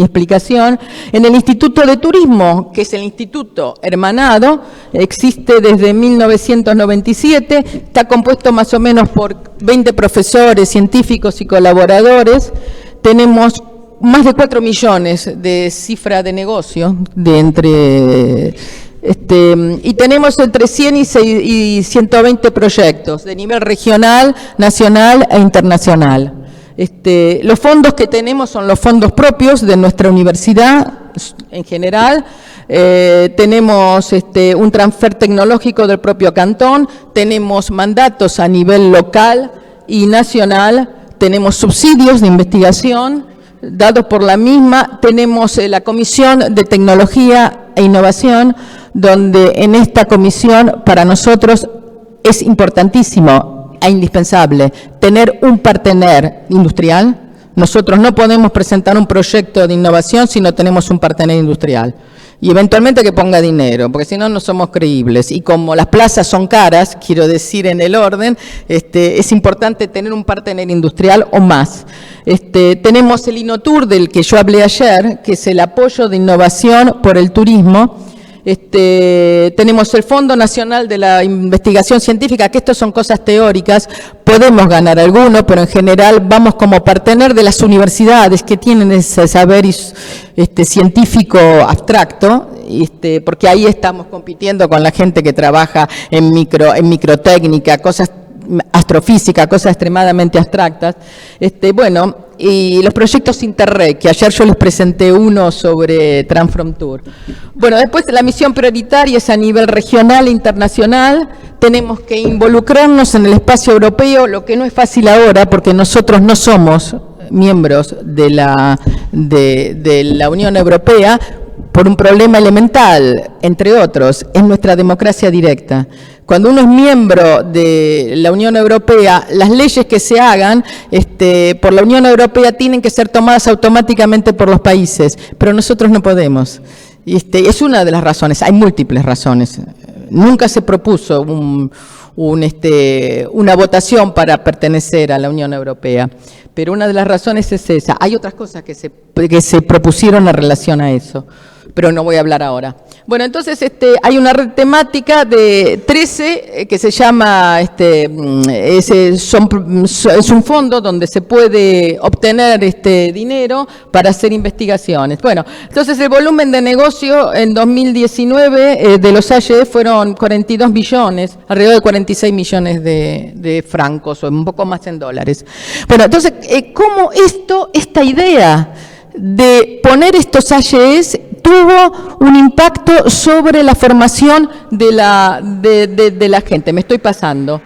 explicación. En el Instituto de Turismo, que es el Instituto Hermanado, existe desde 1997, está compuesto más o menos por 20 profesores, científicos y colaboradores. Tenemos más de 4 millones de cifra de negocio, y tenemos entre 100 y 120 proyectos de nivel regional, nacional e internacional. Los fondos que tenemos son los fondos propios de nuestra universidad en general. Tenemos un transfer tecnológico del propio cantón, tenemos mandatos a nivel local y nacional, tenemos subsidios de investigación dados por la misma. Tenemos la Comisión de Tecnología e Innovación, donde en esta comisión para nosotros es importantísimo e indispensable tener un partener industrial. Nosotros no podemos presentar un proyecto de innovación si no tenemos un partener industrial. Y eventualmente que ponga dinero, porque si no, no somos creíbles. Y como las plazas son caras, quiero decir en el orden, es importante tener un partener industrial o más. Tenemos el INOTUR, del que yo hablé ayer, que es el apoyo de innovación por el turismo. Tenemos el Fondo Nacional de la Investigación Científica, que estos son cosas teóricas, podemos ganar alguno, pero en general vamos como partener de las universidades que tienen ese saber científico abstracto, porque ahí estamos compitiendo con la gente que trabaja en microtécnica, cosas astrofísica, cosas extremadamente abstractas. Y los proyectos Interreg, que ayer yo les presenté uno sobre Transform Tour. Bueno, después la misión prioritaria es a nivel regional e internacional. Tenemos que involucrarnos en el espacio europeo, lo que no es fácil ahora, porque nosotros no somos miembros de la Unión Europea, por un problema elemental, entre otros, es nuestra democracia directa. Cuando uno es miembro de la Unión Europea, las leyes que se hagan por la Unión Europea tienen que ser tomadas automáticamente por los países, pero nosotros no podemos. Es una de las razones, hay múltiples razones. Nunca se propuso una votación para pertenecer a la Unión Europea, pero una de las razones es esa. Hay otras cosas que se propusieron en relación a eso, pero no voy a hablar ahora. Bueno, entonces hay una red temática de 13 que se llama, es un fondo donde se puede obtener dinero para hacer investigaciones. Bueno, entonces el volumen de negocio en 2019 de los AGE fueron 42 millones, alrededor de 46 millones de francos, o un poco más en dólares. Bueno, entonces, ¿cómo esta idea de poner estos AGEs tuvo un impacto sobre la formación de la gente? Me estoy pasando.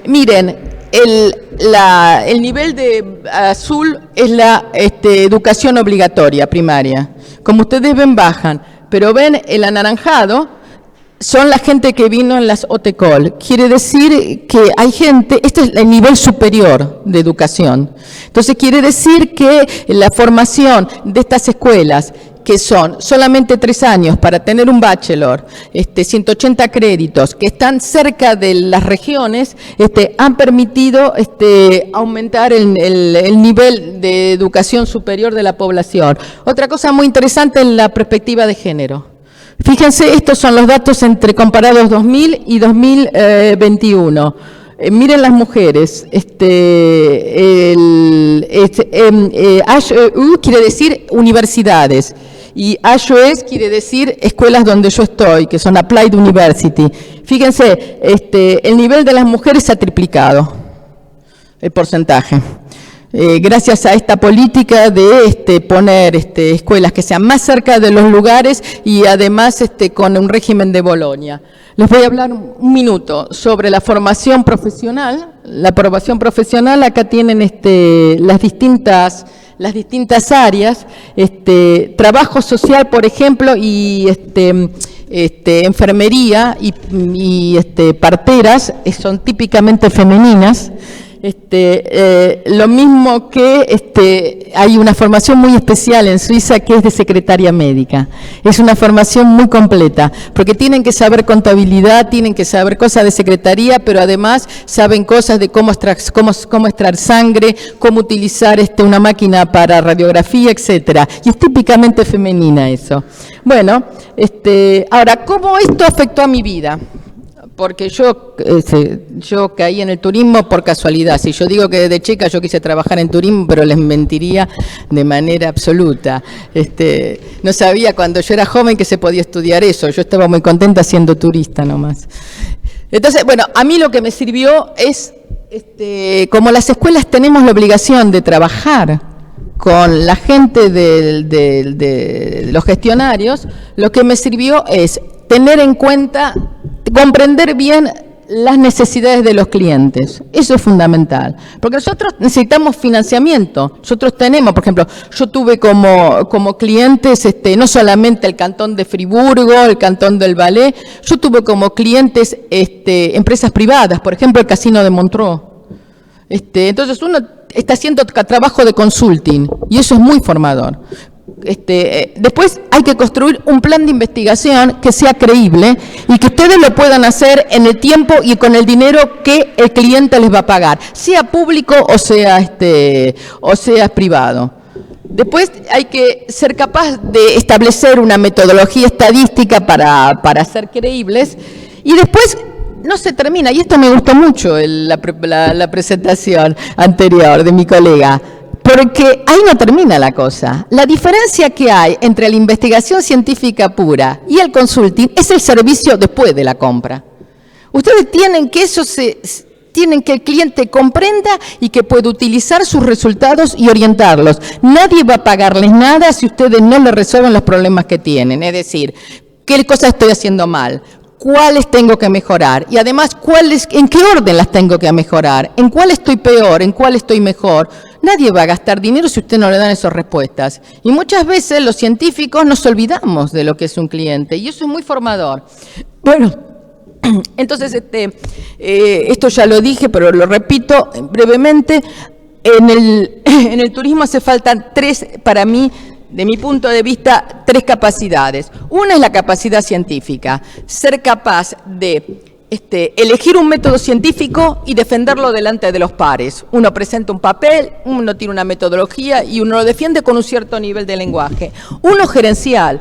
Miren, el nivel de azul es la educación obligatoria primaria. Como ustedes ven, bajan, pero ven el anaranjado, son la gente que vino en las OTECOL. Quiere decir que hay gente, este es el nivel superior de educación. Entonces quiere decir que la formación de estas escuelas, que son solamente 3 años para tener un bachelor, 180 créditos, que están cerca de las regiones, han permitido aumentar el nivel de educación superior de la población. Otra cosa muy interesante en la perspectiva de género. Fíjense, estos son los datos comparados 2000 y 2021. Miren las mujeres. HEU quiere decir universidades y HOS quiere decir escuelas donde yo estoy, que son Applied University. Fíjense, el nivel de las mujeres se ha triplicado, el porcentaje. Gracias a esta política de poner escuelas que sean más cerca de los lugares y además con un régimen de Bolonia. Les voy a hablar un minuto sobre la formación profesional. La formación profesional, acá tienen las distintas áreas, trabajo social, por ejemplo, y enfermería y parteras, son típicamente femeninas. Lo mismo que hay una formación muy especial en Suiza que es de secretaria médica. Es una formación muy completa, porque tienen que saber contabilidad, tienen que saber cosas de secretaría, pero además saben cosas de cómo extraer sangre, cómo utilizar una máquina para radiografía, etcétera. Y es típicamente femenina eso. Bueno, ahora, ¿cómo esto afectó a mi vida? Porque yo caí en el turismo por casualidad. Si yo digo que desde chica yo quise trabajar en turismo, pero les mentiría de manera absoluta. No sabía cuando yo era joven que se podía estudiar eso. Yo estaba muy contenta siendo turista nomás. Entonces, bueno, a mí lo que me sirvió es, como las escuelas tenemos la obligación de trabajar con la gente de los gestionarios, lo que me sirvió es tener en cuenta, comprender bien las necesidades de los clientes. Eso es fundamental, porque nosotros necesitamos financiamiento. Nosotros tenemos, por ejemplo, yo tuve como clientes no solamente el Cantón de Friburgo, el Cantón del Valais, yo tuve como clientes empresas privadas, por ejemplo, el Casino de Montreux. Entonces uno está haciendo trabajo de consulting y eso es muy formador. Después hay que construir un plan de investigación que sea creíble y que ustedes lo puedan hacer en el tiempo y con el dinero que el cliente les va a pagar, sea público o sea privado. Después hay que ser capaz de establecer una metodología estadística para ser creíbles. Y después no se termina, y esto me gustó mucho la presentación anterior de mi colega, porque ahí no termina la cosa. La diferencia que hay entre la investigación científica pura y el consulting es el servicio después de la compra. Ustedes tienen que tienen que el cliente comprenda y que pueda utilizar sus resultados y orientarlos. Nadie va a pagarles nada si ustedes no le resuelven los problemas que tienen. Es decir, ¿qué cosas estoy haciendo mal? ¿Cuáles tengo que mejorar? Y además, ¿en qué orden las tengo que mejorar? ¿En cuál estoy peor? ¿En cuál estoy mejor? Nadie va a gastar dinero si usted no le dan esas respuestas. Y muchas veces los científicos nos olvidamos de lo que es un cliente, y eso es muy formador. Bueno, entonces, esto ya lo dije, pero lo repito brevemente. En el turismo hace falta para mí, de mi punto de vista, 3 capacidades. Una es la capacidad científica, ser capaz de elegir un método científico y defenderlo delante de los pares. Uno presenta un papel, uno tiene una metodología y uno lo defiende con un cierto nivel de lenguaje. Uno gerencial,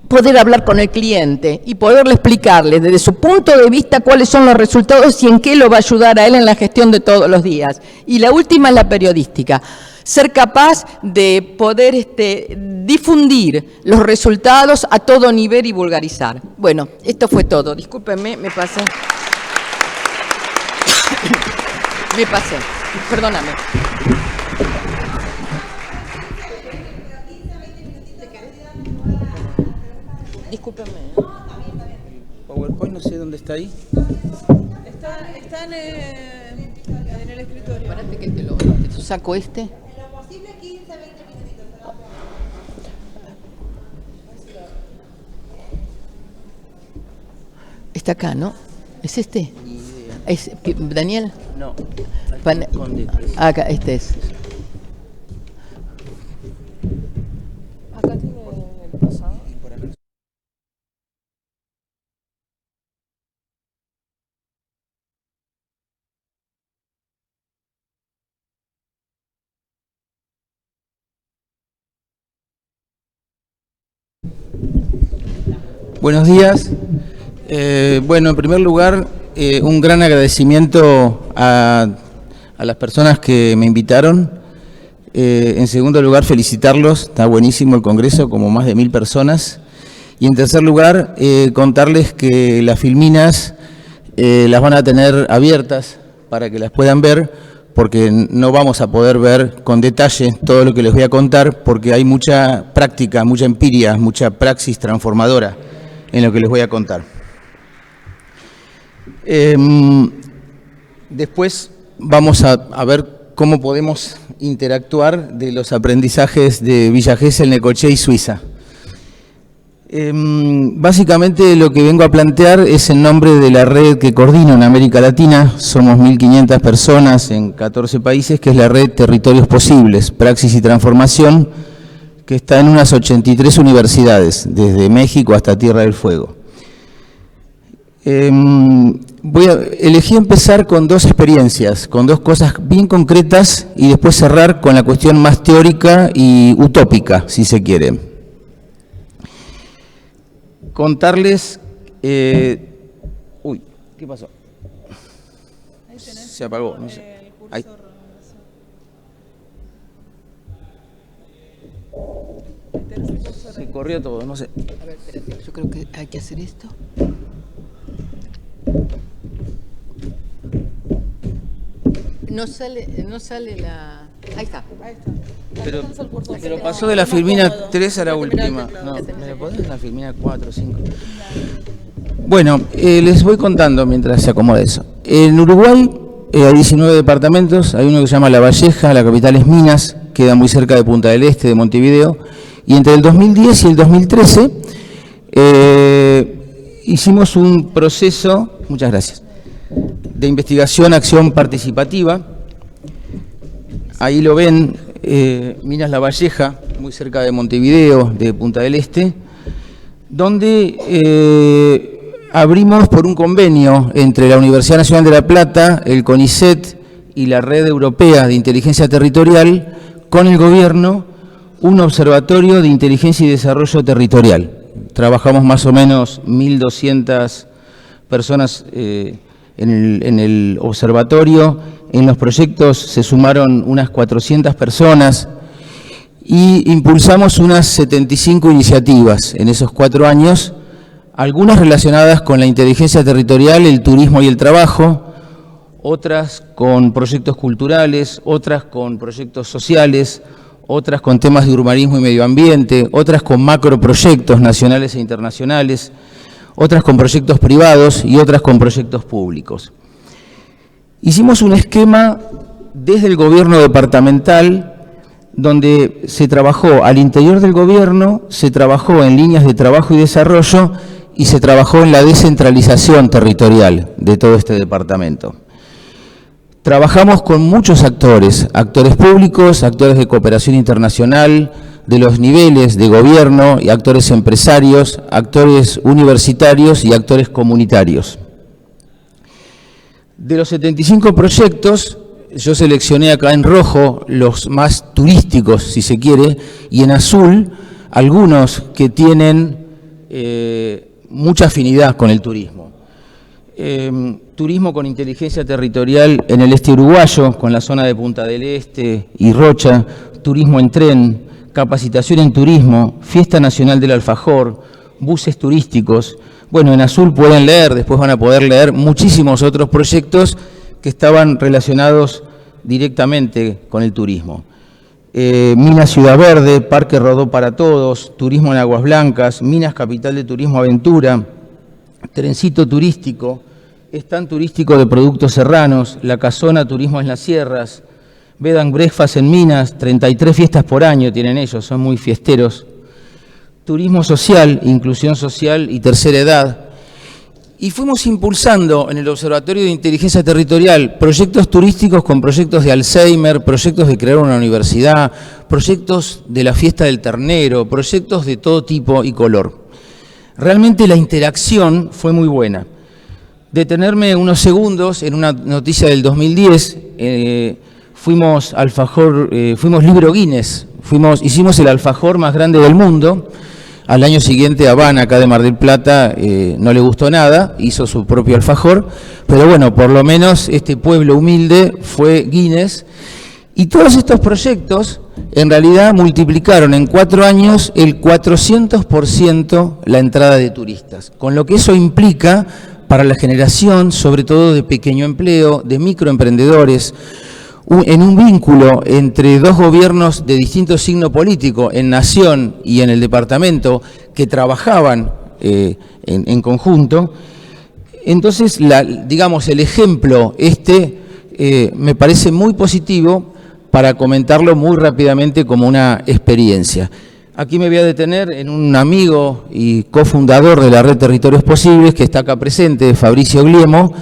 poder hablar con el cliente y poderle explicarle desde su punto de vista cuáles son los resultados y en qué lo va a ayudar a él en la gestión de todos los días. Y la última es la periodística, ser capaz de poder difundir los resultados a todo nivel y vulgarizar. Bueno, esto fue todo. Discúlpenme, me pasé. Me pasé, perdóname. Discúlpenme. PowerPoint no sé dónde está ahí. Está en el escritorio. Espérate que te lo saco este. Está acá, ¿no? ¿Es este? ¿Es Daniel? No. Acá, este es. Acá tiene el pasado. Buenos días. Bueno, en primer lugar, un gran agradecimiento a las personas que me invitaron. En segundo lugar, felicitarlos. Está buenísimo el congreso, como más de 1000 personas. Y en tercer lugar, contarles que las filminas las van a tener abiertas para que las puedan ver, porque no vamos a poder ver con detalle todo lo que les voy a contar, porque hay mucha práctica, mucha empiria, mucha praxis transformadora en lo que les voy a contar. Después vamos a ver cómo podemos interactuar de los aprendizajes de Villa Gesell, Necochea y Suiza. Básicamente lo que vengo a plantear es en nombre de la red que coordino en América Latina. Somos 1500 personas en 14 países, que es la red Territorios Posibles, Praxis y Transformación, que está en unas 83 universidades, desde México hasta Tierra del Fuego. Elegí empezar con 2 experiencias, con 2 cosas bien concretas, y después cerrar con la cuestión más teórica y utópica, si se quiere. Contarles... uy, ¿qué pasó? Se apagó, no sé. Ahí. Se corrió todo, no sé. A ver, espérate, yo creo que hay que hacer esto. No sale la... Ahí está. Pero pasó de la filmina 3 a la última. No, ¿me la podés? La filmina 4, 5. Bueno, les voy contando mientras se acomoda eso. En Uruguay hay 19 departamentos. Hay uno que se llama La Valleja, la capital es Minas, queda muy cerca de Punta del Este, de Montevideo. Y entre el 2010 y el 2013 hicimos un proceso, muchas gracias, de investigación, acción participativa. Ahí lo ven, Minas La Valleja, muy cerca de Montevideo, de Punta del Este, donde abrimos por un convenio entre la Universidad Nacional de La Plata, el CONICET y la Red Europea de Inteligencia Territorial con el gobierno un observatorio de inteligencia y desarrollo territorial. Trabajamos más o menos 1.200 personas en el observatorio. En los proyectos se sumaron unas 400 personas y impulsamos unas 75 iniciativas en esos 4 años, algunas relacionadas con la inteligencia territorial, el turismo y el trabajo, otras con proyectos culturales, otras con proyectos sociales, otras con temas de urbanismo y medio ambiente, otras con macroproyectos nacionales e internacionales, otras con proyectos privados y otras con proyectos públicos. Hicimos un esquema desde el gobierno departamental donde se trabajó al interior del gobierno, se trabajó en líneas de trabajo y desarrollo y se trabajó en la descentralización territorial de todo este departamento. Trabajamos con muchos actores, actores públicos, actores de cooperación internacional, de los niveles de gobierno y actores empresarios, actores universitarios y actores comunitarios. De los 75 proyectos, yo seleccioné acá en rojo los más turísticos, si se quiere, y en azul algunos que tienen mucha afinidad con el turismo. Turismo con inteligencia territorial en el este uruguayo, con la zona de Punta del Este y Rocha, turismo en tren, capacitación en turismo, Fiesta Nacional del Alfajor, buses turísticos. Bueno, en azul pueden leer, después van a poder leer muchísimos otros proyectos que estaban relacionados directamente con el turismo. Minas Ciudad Verde, Parque Rodó para Todos, turismo en Aguas Blancas, Minas Capital de Turismo Aventura, trencito turístico, stand turístico de productos serranos, La Casona Turismo en las Sierras, Bed and Breakfast en Minas, 33 fiestas por año tienen ellos, son muy fiesteros. Turismo social, inclusión social y tercera edad. Y fuimos impulsando en el Observatorio de Inteligencia Territorial proyectos turísticos con proyectos de Alzheimer, proyectos de crear una universidad, proyectos de la fiesta del ternero, proyectos de todo tipo y color. Realmente la interacción fue muy buena. Detenerme unos segundos en una noticia del 2010, fuimos libro Guinness, hicimos el alfajor más grande del mundo. Al año siguiente Habana, acá de Mar del Plata, no le gustó nada, hizo su propio alfajor, pero bueno, por lo menos este pueblo humilde fue Guinness. Y todos estos proyectos en realidad multiplicaron en 4 años el 400% la entrada de turistas, con lo que eso implica para la generación, sobre todo de pequeño empleo, de microemprendedores, en un vínculo entre dos gobiernos de distinto signo político, en Nación y en el departamento, que trabajaban en conjunto. Entonces, digamos, el ejemplo me parece muy positivo para comentarlo muy rápidamente como una experiencia. Aquí me voy a detener en un amigo y cofundador de la Red Territorios Posibles, que está acá presente, Fabricio Gliemo,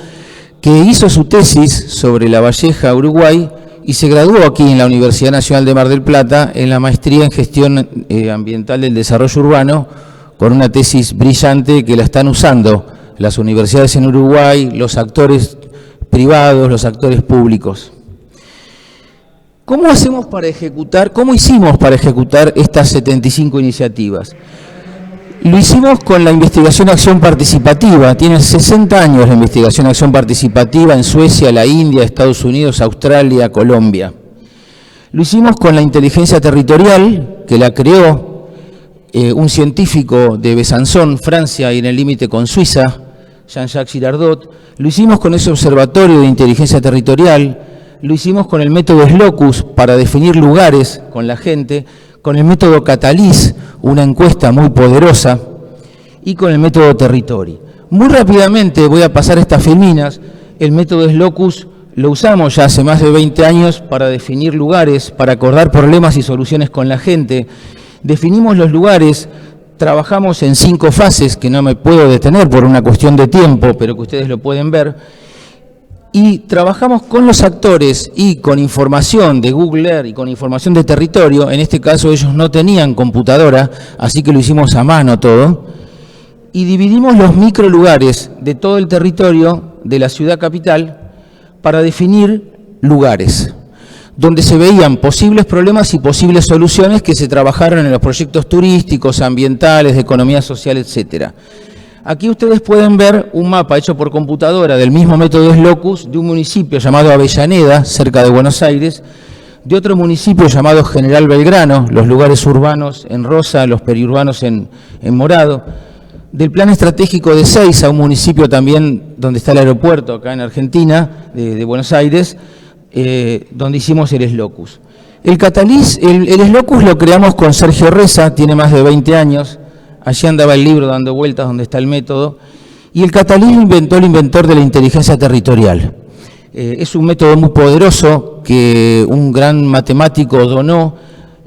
que hizo su tesis sobre La Valleja, Uruguay, y se graduó aquí en la Universidad Nacional de Mar del Plata en la maestría en Gestión Ambiental del Desarrollo Urbano, con una tesis brillante que la están usando las universidades en Uruguay, los actores privados, los actores públicos. ¿Cómo hicimos para ejecutar estas 75 iniciativas? Lo hicimos con la investigación acción participativa. Tiene 60 años la investigación acción participativa en Suecia, la India, Estados Unidos, Australia, Colombia. Lo hicimos con la inteligencia territorial, que la creó un científico de Besançon, Francia, y en el límite con Suiza, Jean-Jacques Girardot. Lo hicimos con ese observatorio de inteligencia territorial. Lo hicimos con el método SLOCUS para definir lugares con la gente, con el método Catalyst, una encuesta muy poderosa, y con el método Territori. Muy rápidamente voy a pasar estas filminas. El método SLOCUS lo usamos ya hace más de 20 años para definir lugares, para acordar problemas y soluciones con la gente. Definimos los lugares, trabajamos en 5 fases, que no me puedo detener por una cuestión de tiempo, pero que ustedes lo pueden ver. Y trabajamos con los actores y con información de Google Earth y con información de territorio. En este caso ellos no tenían computadora, así que lo hicimos a mano todo. Y dividimos los microlugares de todo el territorio de la ciudad capital para definir lugares. donde se veían posibles problemas y posibles soluciones que se trabajaron en los proyectos turísticos, ambientales, de economía social, etcétera. Aquí ustedes pueden ver un mapa hecho por computadora del mismo método SLOCUS de un municipio llamado Avellaneda, cerca de Buenos Aires, de otro municipio llamado General Belgrano, los lugares urbanos en rosa, los periurbanos en morado, del plan estratégico de Seiza, un municipio también donde está el aeropuerto, acá en Argentina, de Buenos Aires, donde hicimos el SLOCUS. El SLOCUS lo creamos con Sergio Reza, tiene más de 20 años, allí andaba el libro dando vueltas donde está el método, y el Catalís lo inventó el inventor de la inteligencia territorial. Es un método muy poderoso que un gran matemático donó,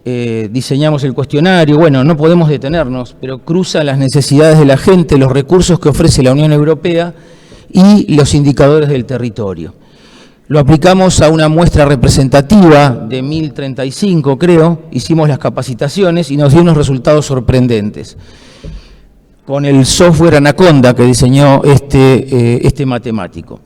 diseñamos el cuestionario, bueno, no podemos detenernos, pero cruza las necesidades de la gente, los recursos que ofrece la Unión Europea y los indicadores del territorio. Lo aplicamos a una muestra representativa de 1035, creo, hicimos las capacitaciones y nos dio unos resultados sorprendentes con el software Anaconda que diseñó este matemático.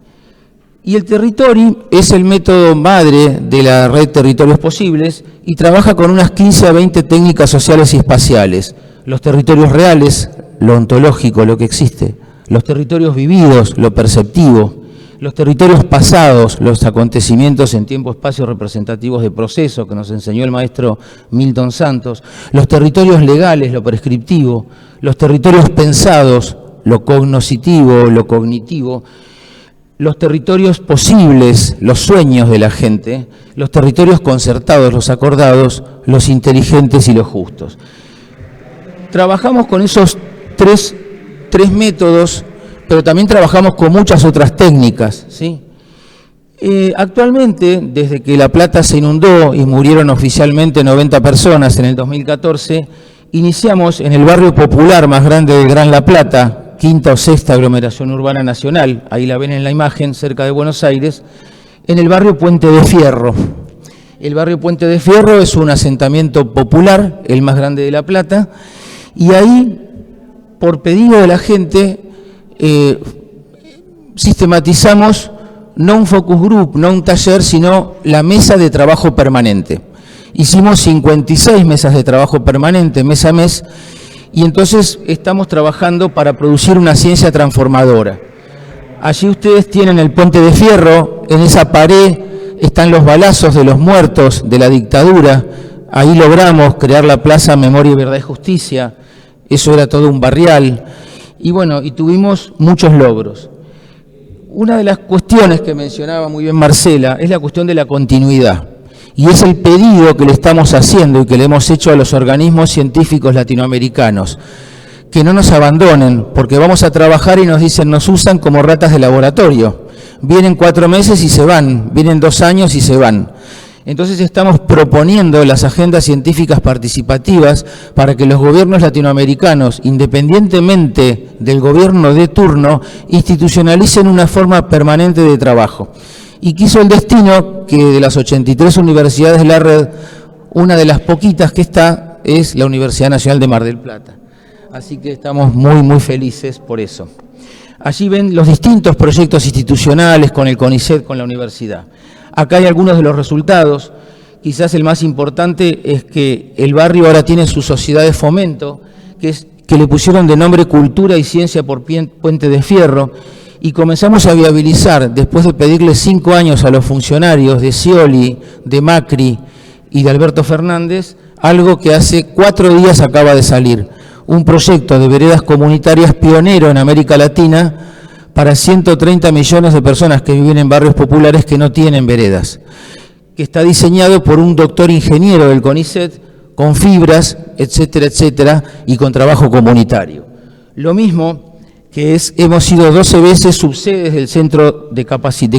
Y el Territori es el método madre de la red Territorios Posibles y trabaja con unas 15 a 20 técnicas sociales y espaciales. Los territorios reales, lo ontológico, lo que existe. Los territorios vividos, lo perceptivo. Los territorios pasados, los acontecimientos en tiempo-espacio representativos de proceso que nos enseñó el maestro Milton Santos. Los territorios legales, lo prescriptivo. Los territorios pensados, lo cognoscitivo, lo cognitivo. Los territorios posibles, los sueños de la gente, los territorios concertados, los acordados, los inteligentes y los justos. Trabajamos con esos tres métodos, pero también trabajamos con muchas otras técnicas, ¿sí? Actualmente, desde que La Plata se inundó y murieron oficialmente 90 personas en el 2014, iniciamos en el barrio popular más grande del Gran La Plata, quinta o sexta aglomeración urbana nacional, ahí la ven en la imagen, cerca de Buenos Aires, en el barrio Puente de Fierro. El barrio Puente de Fierro es un asentamiento popular, el más grande de La Plata, y ahí, por pedido de la gente, sistematizamos no un focus group, no un taller, sino la mesa de trabajo permanente. Hicimos 56 mesas de trabajo permanente, mes a mes, y entonces estamos trabajando para producir una ciencia transformadora. Allí ustedes tienen el Puente de Fierro, en esa pared están los balazos de los muertos de la dictadura, ahí logramos crear la Plaza Memoria, Verdad y Justicia, eso era todo un barrial, y bueno, y tuvimos muchos logros. Una de las cuestiones que mencionaba muy bien Marcela es la cuestión de la continuidad. Y es el pedido que le estamos haciendo y que le hemos hecho a los organismos científicos latinoamericanos, que no nos abandonen, porque vamos a trabajar y nos dicen, nos usan como ratas de laboratorio. Vienen 4 meses y se van, vienen 2 años y se van. Entonces estamos proponiendo las agendas científicas participativas para que los gobiernos latinoamericanos, independientemente del gobierno de turno, institucionalicen una forma permanente de trabajo. Y quiso el destino que de las 83 universidades de la red, una de las poquitas que está es la Universidad Nacional de Mar del Plata. Así que estamos muy, muy felices por eso. Allí ven los distintos proyectos institucionales con el CONICET, con la universidad. Acá hay algunos de los resultados. Quizás el más importante es que el barrio ahora tiene su sociedad de fomento, que le pusieron de nombre Cultura y Ciencia por Puente de Fierro, y comenzamos a viabilizar, después de pedirle 5 años a los funcionarios de Scioli, de Macri y de Alberto Fernández, algo que hace 4 días acaba de salir, un proyecto de veredas comunitarias pionero en América Latina para 130 millones de personas que viven en barrios populares que no tienen veredas, que está diseñado por un doctor ingeniero del CONICET, con fibras, etcétera, etcétera, y con trabajo comunitario. Lo mismo que hemos sido 12 veces subsedes del Centro de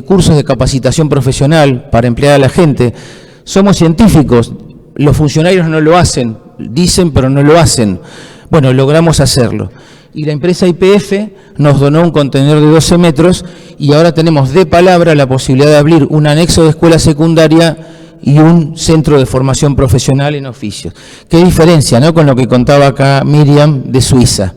Cursos de Capacitación Profesional para emplear a la gente. Somos científicos, los funcionarios no lo hacen, dicen pero no lo hacen. Bueno, logramos hacerlo. Y la empresa YPF nos donó un contenedor de 12 metros y ahora tenemos de palabra la posibilidad de abrir un anexo de escuela secundaria y un centro de formación profesional en oficios. Qué diferencia, ¿no?, con lo que contaba acá Miriam de Suiza.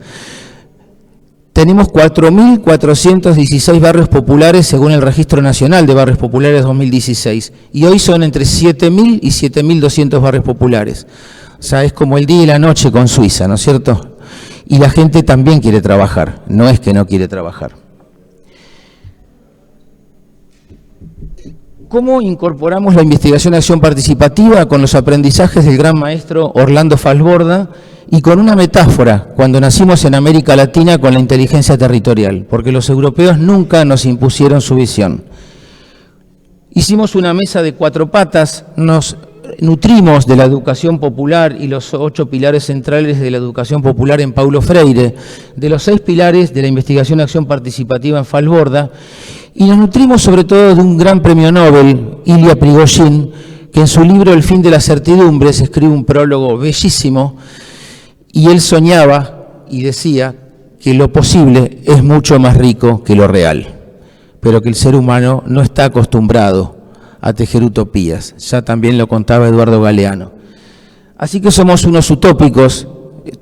tenemos 4.416 barrios populares según el Registro Nacional de Barrios Populares 2016, y hoy son entre 7.000 y 7.200 barrios populares. O sea, es como el día y la noche con Suiza, ¿no es cierto? Y la gente también quiere trabajar, no es que no quiere trabajar. ¿Cómo incorporamos la investigación de acción participativa con los aprendizajes del gran maestro Orlando Falsborda y con una metáfora, cuando nacimos en América Latina con la inteligencia territorial? Porque los europeos nunca nos impusieron su visión. Hicimos una mesa de 4 patas, nos nutrimos de la educación popular y los 8 pilares centrales de la educación popular en Paulo Freire, de los 6 pilares de la investigación de acción participativa en Falsborda, y nos nutrimos sobre todo de un gran premio Nobel, Ilya Prigozhin, que en su libro El fin de las certidumbres escribe un prólogo bellísimo, y él soñaba y decía que lo posible es mucho más rico que lo real, pero que el ser humano no está acostumbrado a tejer utopías. Ya también lo contaba Eduardo Galeano. Así que somos unos utópicos,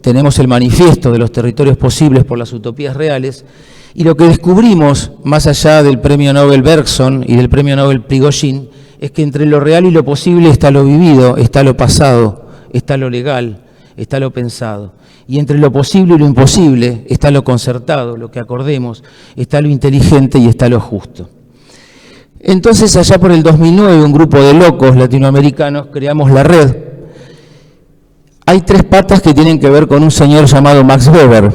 tenemos el manifiesto de los territorios posibles por las utopías reales, y lo que descubrimos, más allá del premio Nobel Bergson y del premio Nobel Prigozhin, es que entre lo real y lo posible está lo vivido, está lo pasado, está lo legal, está lo pensado. Y entre lo posible y lo imposible está lo concertado, lo que acordemos, está lo inteligente y está lo justo. Entonces, allá por el 2009, un grupo de locos latinoamericanos creamos la red. Hay 3 patas que tienen que ver con un señor llamado Max Weber: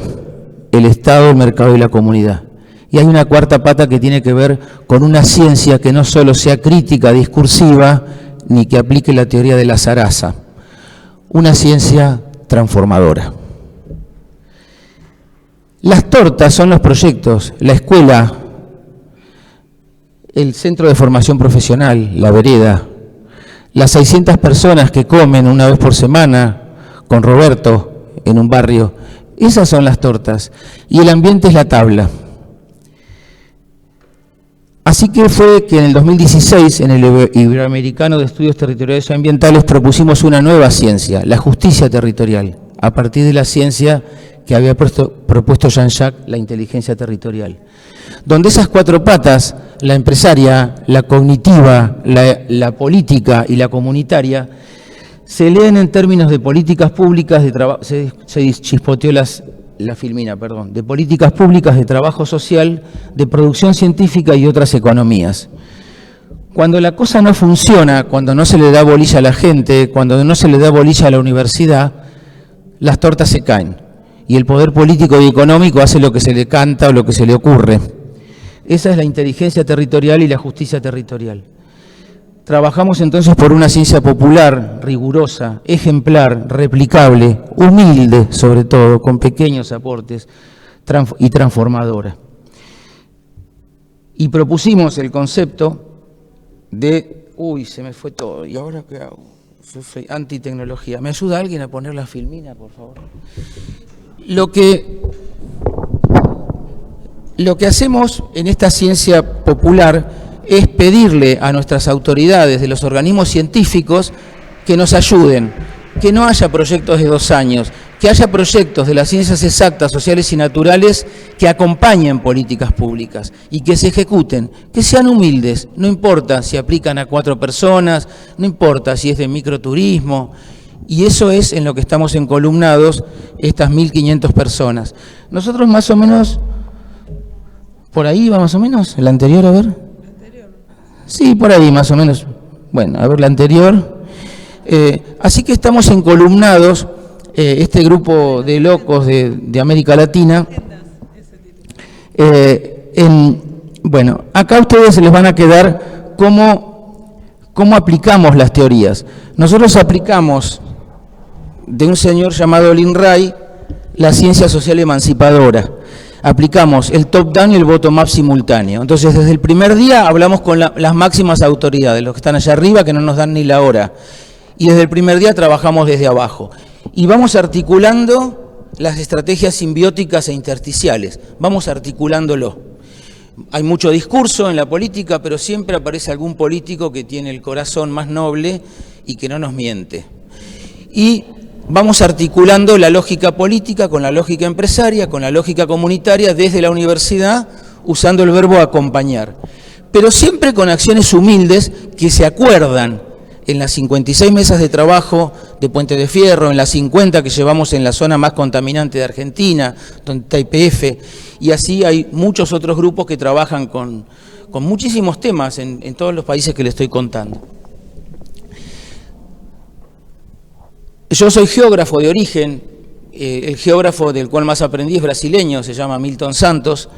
el Estado, el mercado y la comunidad. Y hay una 4ª pata que tiene que ver con una ciencia que no solo sea crítica, discursiva, ni que aplique la teoría de la zaraza. Una ciencia transformadora. Las tortas son los proyectos, la escuela, el centro de formación profesional, la vereda, las 600 personas que comen una vez por semana con Roberto en un barrio. Esas son las tortas, y el ambiente es la tabla. Así que fue que en el 2016, en el Iberoamericano de Estudios Territoriales y Ambientales, propusimos una nueva ciencia, la justicia territorial, a partir de la ciencia que había propuesto Jean-Jacques, la inteligencia territorial. Donde esas 4 patas, la empresaria, la cognitiva, la política y la comunitaria, se leen en términos de políticas públicas de trabajo, se chispoteó la filmina, perdón, de políticas públicas de trabajo social, de producción científica y otras economías. Cuando la cosa no funciona, cuando no se le da bolilla a la gente, cuando no se le da bolilla a la universidad, las tortas se caen. Y el poder político y económico hace lo que se le canta o lo que se le ocurre. Esa es la inteligencia territorial y la justicia territorial. Trabajamos entonces por una ciencia popular, rigurosa, ejemplar, replicable, humilde sobre todo, con pequeños aportes y transformadora. Y propusimos el concepto de... Uy, se me fue todo, ¿y ahora qué hago? Yo soy antitecnología. ¿Me ayuda alguien a poner la filmina, por favor? Lo que hacemos en esta ciencia popular es pedirle a nuestras autoridades de los organismos científicos que nos ayuden, que no haya proyectos de 2 años, que haya proyectos de las ciencias exactas, sociales y naturales que acompañen políticas públicas y que se ejecuten, que sean humildes, no importa si aplican a 4 personas, no importa si es de microturismo, y eso es en lo que estamos encolumnados estas 1.500 personas. Nosotros más o menos, por ahí va más o menos, el anterior, a ver. Sí, por ahí más o menos. Bueno, a ver la anterior. Así que estamos encolumnados, este grupo de locos de América Latina. Bueno, acá a ustedes se les van a quedar cómo aplicamos las teorías. Nosotros aplicamos de un señor llamado Lin Ray la ciencia social emancipadora. Aplicamos el top-down y el bottom-up simultáneo. Entonces, desde el primer día hablamos con las máximas autoridades, los que están allá arriba, que no nos dan ni la hora. Y desde el primer día trabajamos desde abajo. Y vamos articulando las estrategias simbióticas e intersticiales. Vamos articulándolo. Hay mucho discurso en la política, pero siempre aparece algún político que tiene el corazón más noble y que no nos miente. Y vamos articulando la lógica política con la lógica empresaria, con la lógica comunitaria desde la universidad, usando el verbo acompañar. Pero siempre con acciones humildes que se acuerdan en las 56 mesas de trabajo de Puente de Fierro, en las 50 que llevamos en la zona más contaminante de Argentina, donde está YPF, y así hay muchos otros grupos que trabajan con muchísimos temas en todos los países que les estoy contando. Yo soy geógrafo de origen, el geógrafo del cual más aprendí es brasileño, se llama Milton Santos,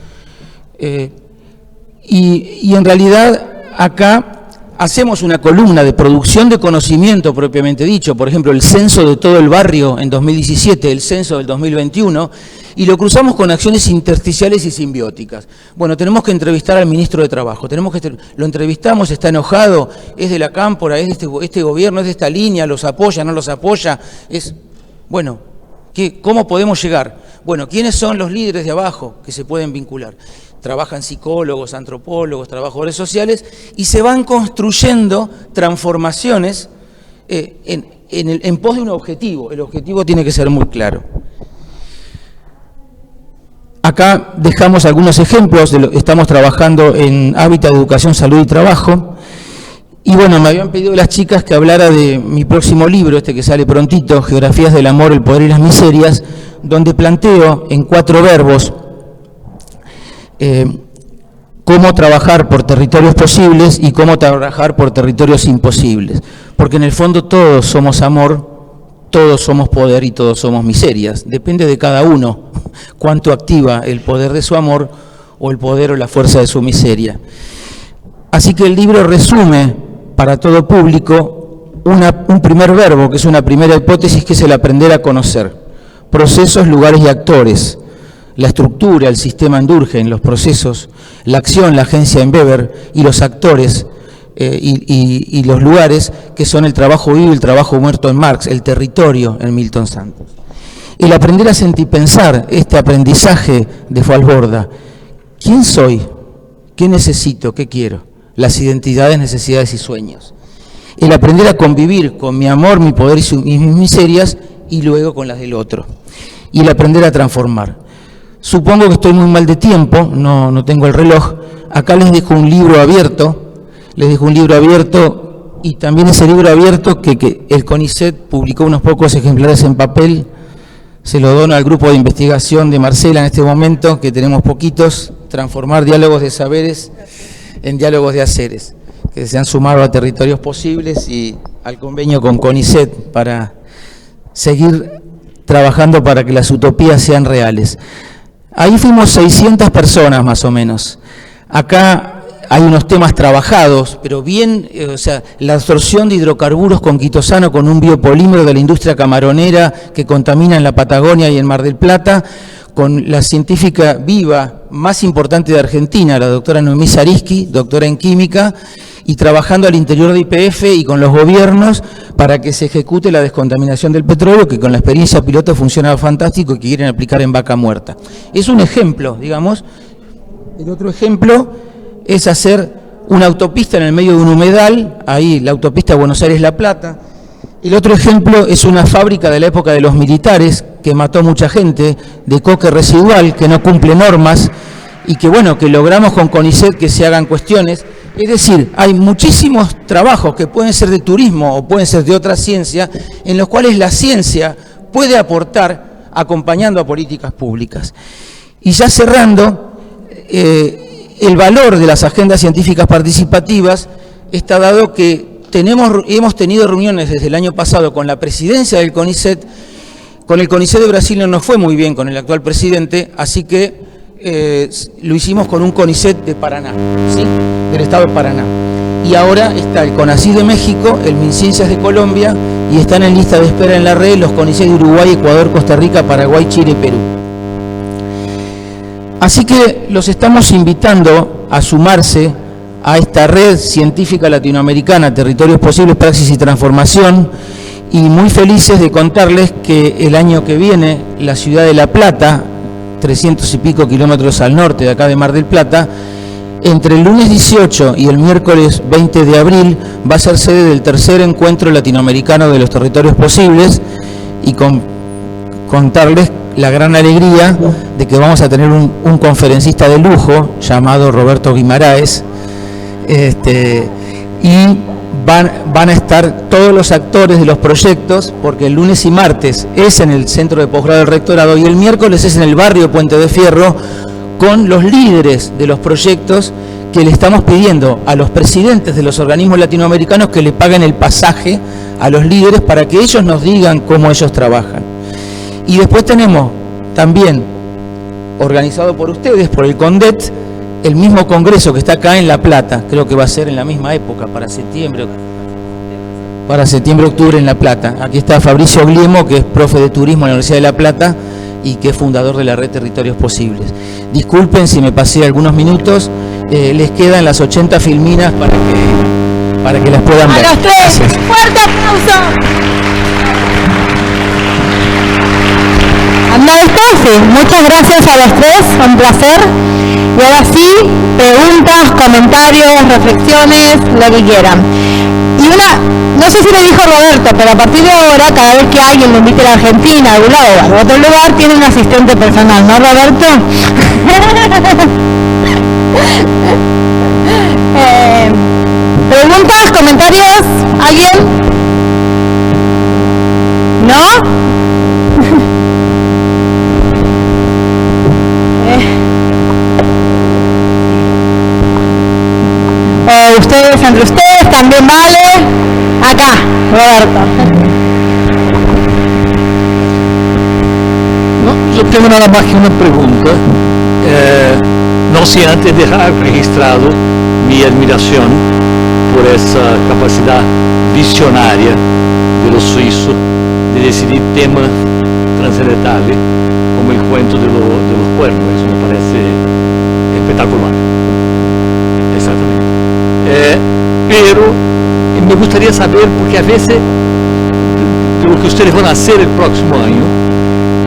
y en realidad acá hacemos una columna de producción de conocimiento propiamente dicho, por ejemplo, el censo de todo el barrio en 2017, el censo del 2021, y lo cruzamos con acciones intersticiales y simbióticas. Bueno, tenemos que entrevistar al ministro de Trabajo, lo entrevistamos, está enojado, es de la cámpora, es de este gobierno, es de esta línea, los apoya, no los apoya, bueno, ¿cómo podemos llegar? Bueno, ¿quiénes son los líderes de abajo que se pueden vincular? Trabajan psicólogos, antropólogos, trabajadores sociales, y se van construyendo transformaciones en pos de un objetivo. El objetivo tiene que ser muy claro. Acá dejamos algunos ejemplos, estamos trabajando en Hábitat, Educación, Salud y Trabajo, y bueno, me habían pedido las chicas que hablara de mi próximo libro, que sale prontito, Geografías del Amor, el Poder y las Miserias, donde planteo en 4 verbos cómo trabajar por territorios posibles y cómo trabajar por territorios imposibles. Porque en el fondo todos somos amor, todos somos poder y todos somos miserias. Depende de cada uno cuánto activa el poder de su amor o el poder o la fuerza de su miseria. Así que el libro resume para todo público un primer verbo, que es una primera hipótesis, que es el aprender a conocer. Procesos, lugares y actores. La estructura, el sistema en Durkheim, los procesos, la acción, la agencia en Weber, y los actores y los lugares, que son el trabajo vivo y el trabajo muerto en Marx, el territorio en Milton Santos. El aprender a sentipensar, este aprendizaje de Falsborda. ¿Quién soy? ¿Qué necesito? ¿Qué quiero? Las identidades, necesidades y sueños. El aprender a convivir con mi amor, mi poder y mis miserias, y luego con las del otro. Y el aprender a transformar. Supongo que estoy muy mal de tiempo, no tengo el reloj. Acá les dejo un libro abierto, y también ese libro abierto que el CONICET publicó unos pocos ejemplares en papel, se lo dono al grupo de investigación de Marcela en este momento, que tenemos poquitos, transformar diálogos de saberes en diálogos de haceres, que se han sumado a Territorios Posibles y al convenio con CONICET para seguir trabajando para que las utopías sean reales. Ahí fuimos 600 personas más o menos. Acá hay unos temas trabajados, pero bien, la absorción de hidrocarburos con quitosano con un biopolímero de la industria camaronera que contamina en la Patagonia y en Mar del Plata, con la científica viva más importante de Argentina, la doctora Noemí Zariski, doctora en química, y trabajando al interior de YPF y con los gobiernos para que se ejecute la descontaminación del petróleo, que con la experiencia piloto funciona fantástico y que quieren aplicar en Vaca Muerta. Es un ejemplo, digamos. El otro ejemplo es hacer una autopista en el medio de un humedal, ahí la autopista Buenos Aires-La Plata. El otro ejemplo es una fábrica de la época de los militares que mató mucha gente, de coque residual, que no cumple normas y que bueno, que logramos con CONICET que se hagan cuestiones. Es decir, hay muchísimos trabajos que pueden ser de turismo o pueden ser de otra ciencia, en los cuales la ciencia puede aportar acompañando a políticas públicas. Y ya cerrando, el valor de las agendas científicas participativas está dado que hemos tenido reuniones desde el año pasado con la presidencia del CONICET. Con el CONICET de Brasil no nos fue muy bien con el actual presidente, así que lo hicimos con un CONICET de Paraná, ¿sí? Del estado de Paraná. Y ahora está el CONACYT de México, el MinCiencias de Colombia, y están en lista de espera en la red los CONICET de Uruguay, Ecuador, Costa Rica, Paraguay, Chile y Perú. Así que los estamos invitando a sumarse a esta red científica latinoamericana, Territorios Posibles, Praxis y Transformación, y muy felices de contarles que el año que viene la ciudad de La Plata, 300 y pico kilómetros al norte de acá de Mar del Plata, entre el lunes 18 y el miércoles 20 de abril va a ser sede del tercer encuentro latinoamericano de los territorios posibles, y contarles la gran alegría de que vamos a tener un conferencista de lujo llamado Roberto Guimaraes, y van a estar todos los actores de los proyectos, porque el lunes y martes es en el centro de posgrado del rectorado y el miércoles es en el barrio Puente de Fierro, con los líderes de los proyectos, que le estamos pidiendo a los presidentes de los organismos latinoamericanos que le paguen el pasaje a los líderes para que ellos nos digan cómo ellos trabajan. Y después tenemos también, organizado por ustedes, por el CONDET, el mismo congreso que está acá en La Plata, creo que va a ser en la misma época, para septiembre, octubre en La Plata. Aquí está Fabricio Gliemo, que es profe de turismo en la Universidad de La Plata y que es fundador de la red Territorios Posibles. Disculpen si me pasé algunos minutos, les quedan las 80 filminas para que las puedan ver. A los tres, Gracias. fuerte aplauso. Sí, muchas gracias a los tres, un placer. Y ahora sí, preguntas, comentarios, reflexiones, lo que quieran. Y no sé si le dijo Roberto, pero a partir de ahora, cada vez que alguien lo invite a la Argentina, a algún lado o a otro lugar, tiene un asistente personal, ¿no, Roberto? ¿Preguntas, comentarios? ¿Alguien? ¿No? Ustedes, entre ustedes, también vale. Acá, Roberto. No, yo tengo nada más que una pregunta, no sin antes dejar registrado mi admiración por esa capacidad visionaria de los suizos de decidir temas trascendentales como el cuento de los cuernos. Eso me parece espectacular. Exactamente. Pero me gustaría saber, porque a veces de lo que ustedes van a hacer el próximo año,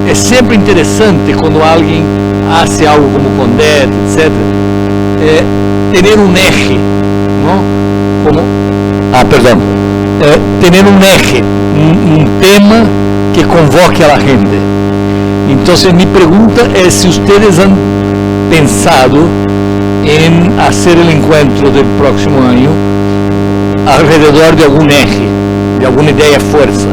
es siempre interesante cuando alguien hace algo como CONDET, etc., tener un eje, ¿no? Tener un eje, un tema que convoque a la gente. Entonces mi pregunta es si ustedes han pensado en hacer el encuentro del próximo año alrededor de algún eje, de alguna idea fuerza.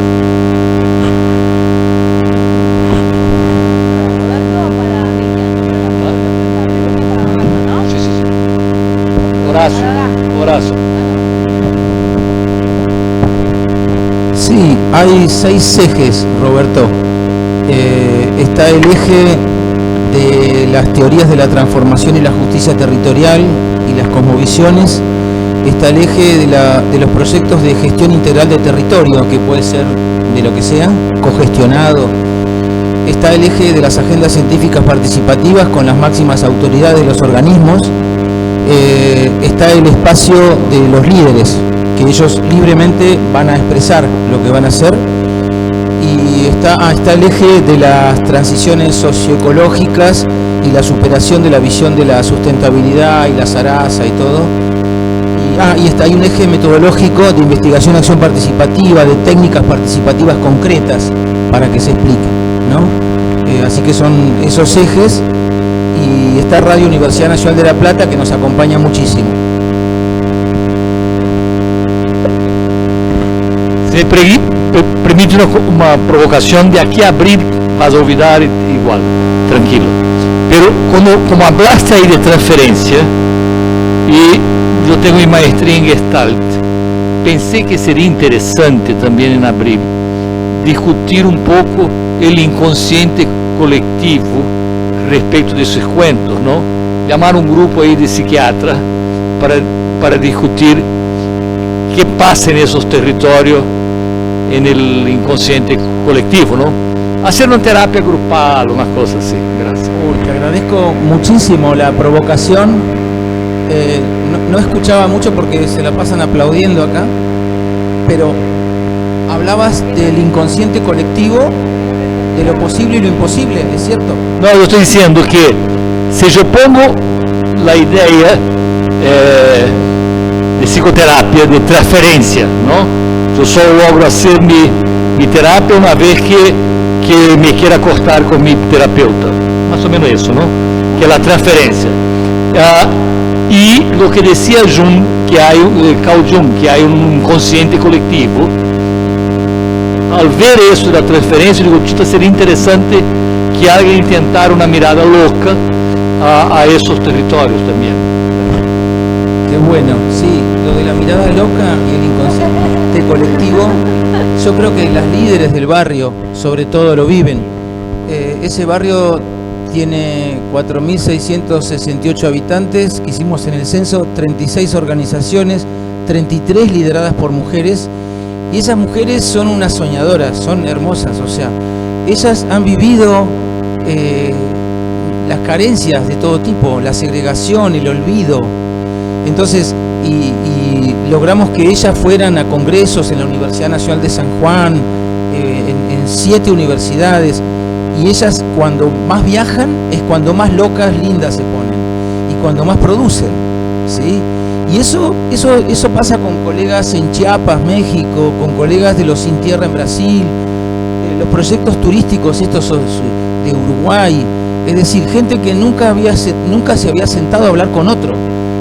Horacio. Sí, hay 6 ejes, Roberto. Está el eje de las teorías de la transformación y la justicia territorial y las cosmovisiones. Está el eje de los proyectos de gestión integral de territorio, que puede ser de lo que sea, cogestionado. Está el eje de las agendas científicas participativas con las máximas autoridades de los organismos. Está el espacio de los líderes, que ellos libremente van a expresar lo que van a hacer. Y está el eje de las transiciones socioecológicas y la superación de la visión de la sustentabilidad y la zaraza y todo. Y hay un eje metodológico de investigación, acción participativa, de técnicas participativas concretas para que se explique, ¿no? Así que son esos ejes, y está Radio Universidad Nacional de La Plata, que nos acompaña muchísimo. Se permite una provocación de aquí a abril, vas a olvidar igual, tranquilo. Pero como hablaste ahí de transferencia, y yo tengo mi maestría en Gestalt, pensé que sería interesante también en abril discutir un poco el inconsciente colectivo respecto de esos cuentos, ¿no? Llamar un grupo ahí de psiquiatras para discutir qué pasa en esos territorios en el inconsciente colectivo, ¿no? Hacer una terapia grupal, unas cosas así. Gracias. Te agradezco muchísimo la provocación. No escuchaba mucho porque se la pasan aplaudiendo acá, pero hablabas del inconsciente colectivo, de lo posible y lo imposible, ¿es cierto? No, yo estoy diciendo que si yo pongo la idea de psicoterapia, de transferencia, ¿no? Yo solo logro hacer mi mi terapia una vez que me quiera cortar con mi terapeuta. Más o menos eso, ¿no? Que es la transferencia. Y lo que decía Jung, Carl Jung, que hay un consciente colectivo, al ver eso de la transferencia, digo, chuta, sería interesante que alguien intentara una mirada loca a esos territorios también. Qué bueno, sí, lo de la mirada loca y el inconsciente colectivo, yo creo que las líderes del barrio, sobre todo, lo viven. Ese barrio tiene 4.668 habitantes, que hicimos en el censo, 36 organizaciones, 33 lideradas por mujeres, y esas mujeres son unas soñadoras, son hermosas, o sea, ellas han vivido las carencias de todo tipo, la segregación, el olvido. Entonces, y logramos que ellas fueran a congresos en la Universidad Nacional de San Juan, en 7 universidades, y ellas cuando más viajan es cuando más locas, lindas se ponen, y cuando más producen, ¿sí? Y eso pasa con colegas en Chiapas, México, con colegas de los Sin Tierra en Brasil, los proyectos turísticos estos de Uruguay, es decir, gente que nunca se había sentado a hablar con otro.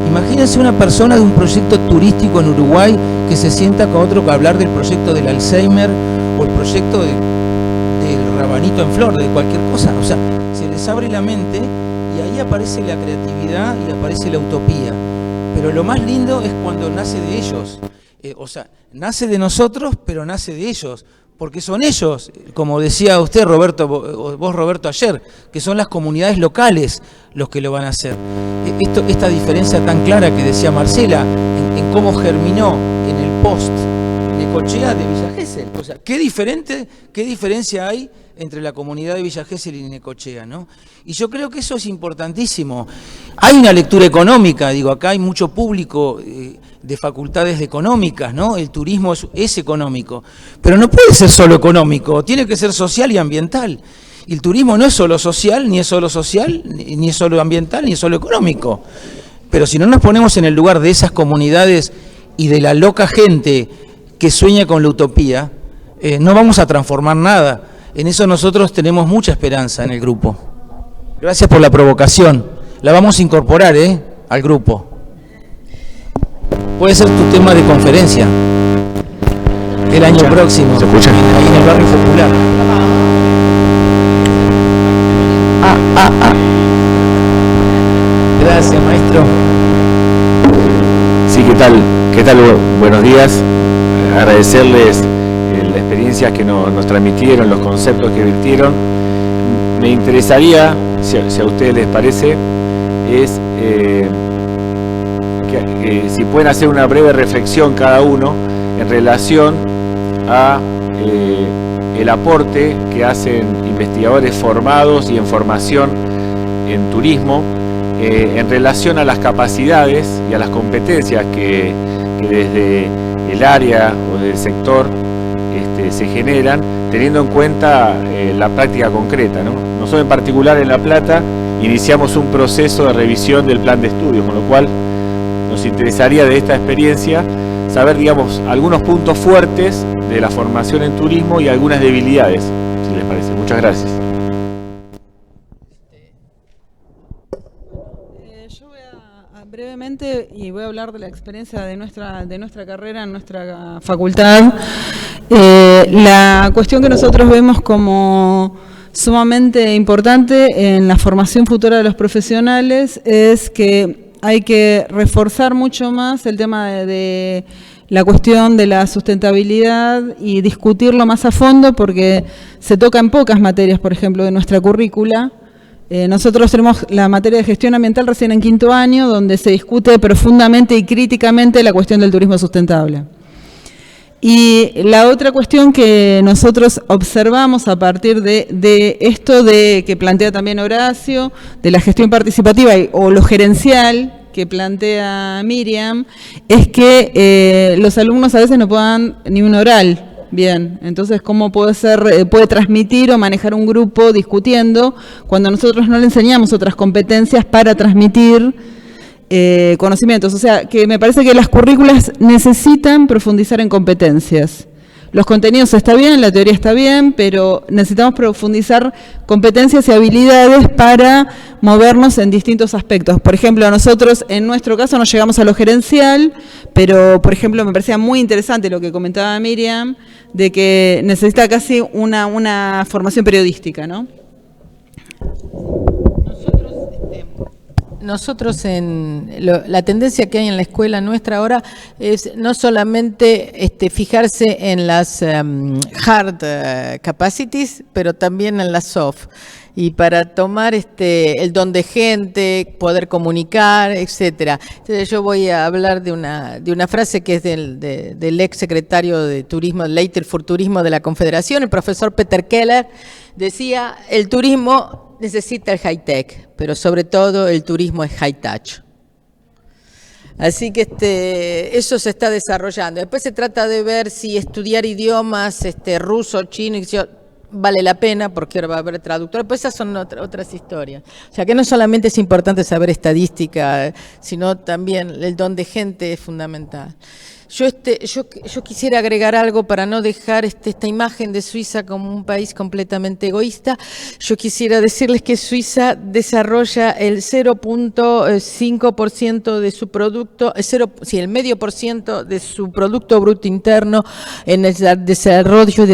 Imagínense una persona de un proyecto turístico en Uruguay que se sienta con otro para hablar del proyecto del Alzheimer o el proyecto del rabanito en flor, de cualquier cosa. O sea, se les abre la mente y ahí aparece la creatividad y aparece la utopía. Pero lo más lindo es cuando nace de ellos. O sea, nace de nosotros, pero nace de ellos. Porque son ellos, como decía usted, Roberto, vos, Roberto, ayer, que son las comunidades locales los que lo van a hacer. Esta diferencia tan clara que decía Marcela, en cómo germinó en el post Necochea de Villa Gesell. O sea, qué diferencia hay entre la comunidad de Villa Gesell y Necochea, ¿no? Y yo creo que eso es importantísimo. Hay una lectura económica, digo, acá hay mucho público de facultades económicas, ¿no? El turismo es económico, pero no puede ser solo económico, tiene que ser social y ambiental. Y el turismo no es solo social, ni es solo ambiental, ni es solo económico. Pero si no nos ponemos en el lugar de esas comunidades y de la loca gente que sueña con la utopía, no vamos a transformar nada. En eso nosotros tenemos mucha esperanza en el grupo. Gracias por la provocación. La vamos a incorporar, al grupo. Puede ser tu tema de conferencia el año próximo. ¿Se escucha? Ahí en el barrio popular. Gracias, maestro. Sí, ¿qué tal? ¿Qué tal? Buenos días. Agradecerles la experiencia que nos transmitieron, los conceptos que virtieron. Me interesaría, si a ustedes les parece, es que si pueden hacer una breve reflexión cada uno en relación a el aporte que hacen investigadores formados y en formación en turismo en relación a las capacidades y a las competencias que desde el área o del sector se generan, teniendo en cuenta la práctica concreta, ¿no? Nosotros en particular en La Plata iniciamos un proceso de revisión del plan de estudios, con lo cual nos interesaría de esta experiencia saber, digamos, algunos puntos fuertes de la formación en turismo y algunas debilidades, si les parece. Muchas gracias. Yo voy a brevemente y voy a hablar de la experiencia de nuestra carrera en nuestra facultad. La cuestión que nosotros vemos como sumamente importante en la formación futura de los profesionales es que hay que reforzar mucho más el tema de la cuestión de la sustentabilidad y discutirlo más a fondo, porque se toca en pocas materias, por ejemplo, de nuestra currícula. Nosotros tenemos la materia de gestión ambiental recién en 5º año, donde se discute profundamente y críticamente la cuestión del turismo sustentable. Y la otra cuestión que nosotros observamos a partir de esto que plantea también Horacio, de la gestión participativa o lo gerencial que plantea Miriam, es que los alumnos a veces no puedan ni un oral bien. Entonces, ¿cómo puede transmitir o manejar un grupo discutiendo cuando nosotros no le enseñamos otras competencias para transmitir conocimientos? O sea, que me parece que las currículas necesitan profundizar en competencias. Los contenidos está bien, la teoría está bien, pero necesitamos profundizar competencias y habilidades para movernos en distintos aspectos. Por ejemplo, nosotros, en nuestro caso, no llegamos a lo gerencial, pero, por ejemplo, me parecía muy interesante lo que comentaba Miriam, de que necesita casi una formación periodística, ¿no? Nosotros la tendencia que hay en la escuela nuestra ahora es no solamente fijarse en las hard capacities, pero también en las soft. Y para tomar el don de gente, poder comunicar, etcétera. Entonces yo voy a hablar de una frase que es del ex secretario de Turismo, Leiter für Turismo de la Confederación, el profesor Peter Keller, decía, el turismo necesita el high-tech, pero sobre todo el turismo es high-touch. Así que eso se está desarrollando. Después se trata de ver si estudiar idiomas ruso, chino, vale la pena, porque ahora va a haber traductor. Pues esas son otras historias. O sea, que no solamente es importante saber estadística, sino también el don de gente es fundamental. Yo quisiera agregar algo para no dejar esta imagen de Suiza como un país completamente egoísta. Yo quisiera decirles que Suiza desarrolla el 0.5% de su producto, el medio por ciento de su Producto Bruto Interno en el desarrollo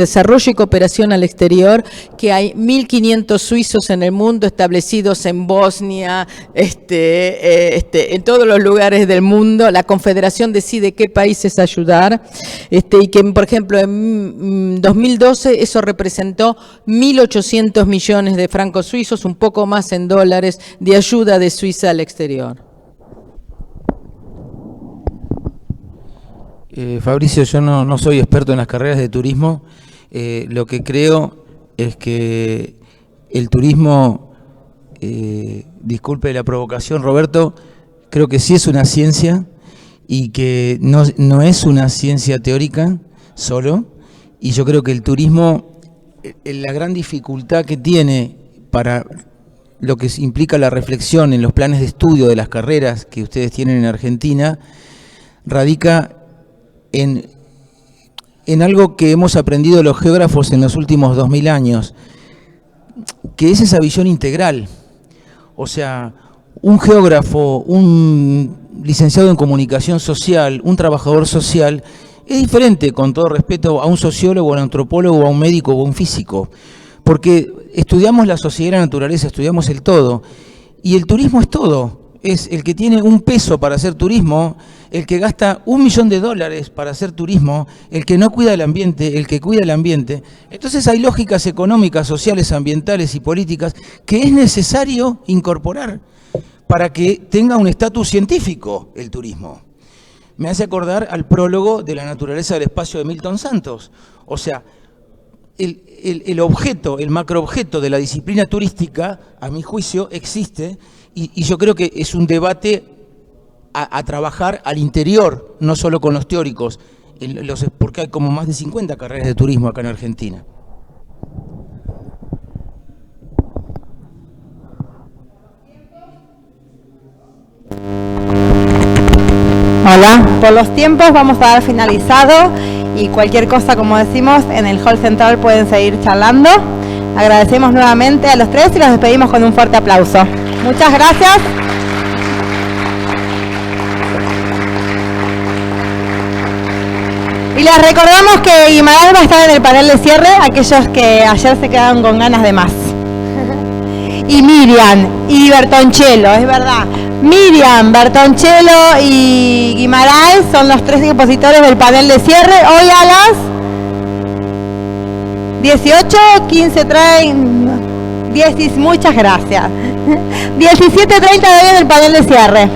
y cooperación al exterior, que hay 1.500 suizos en el mundo establecidos en Bosnia, en todos los lugares del mundo. La Confederación decide qué países ayudar, y que, por ejemplo, en 2012 eso representó 1.800 millones de francos suizos, un poco más en dólares, de ayuda de Suiza al exterior. Fabricio, yo no soy experto en las carreras de turismo. Lo que creo es que el turismo, disculpe la provocación, Roberto, creo que sí es una ciencia, y que no es una ciencia teórica solo, y yo creo que el turismo, la gran dificultad que tiene para lo que implica la reflexión en los planes de estudio de las carreras que ustedes tienen en Argentina, radica en algo que hemos aprendido los geógrafos en los últimos 2000 años, que es esa visión integral. O sea, un geógrafo, un licenciado en comunicación social, un trabajador social, es diferente, con todo respeto, a un sociólogo, a un antropólogo, a un médico o a un físico, porque estudiamos la sociedad y la naturaleza, estudiamos el todo, y el turismo es todo. Es el que tiene un peso para hacer turismo, el que gasta $1.000.000 para hacer turismo, el que no cuida el ambiente, el que cuida el ambiente. Entonces hay lógicas económicas, sociales, ambientales y políticas que es necesario incorporar para que tenga un estatus científico el turismo. Me hace acordar al prólogo de La naturaleza del espacio de Milton Santos. O sea, el objeto, el macroobjeto de la disciplina turística, a mi juicio, existe, y yo creo que es un debate a trabajar al interior, no solo con los teóricos, porque hay como más de 50 carreras de turismo acá en Argentina. Hola, por los tiempos vamos a dar finalizado, y cualquier cosa, como decimos, en el hall central pueden seguir charlando. Agradecemos nuevamente a los tres y los despedimos con un fuerte aplauso. Muchas gracias. Y les recordamos que Guimarães va a estar en el panel de cierre, aquellos que ayer se quedaron con ganas de más. Y Miriam y Bertoncello, es verdad. Miriam, Bertoncello y Guimarães son los tres expositores del panel de cierre. Hoy a las 18, 15:30, muchas gracias. 17:30 de hoy en el panel de cierre.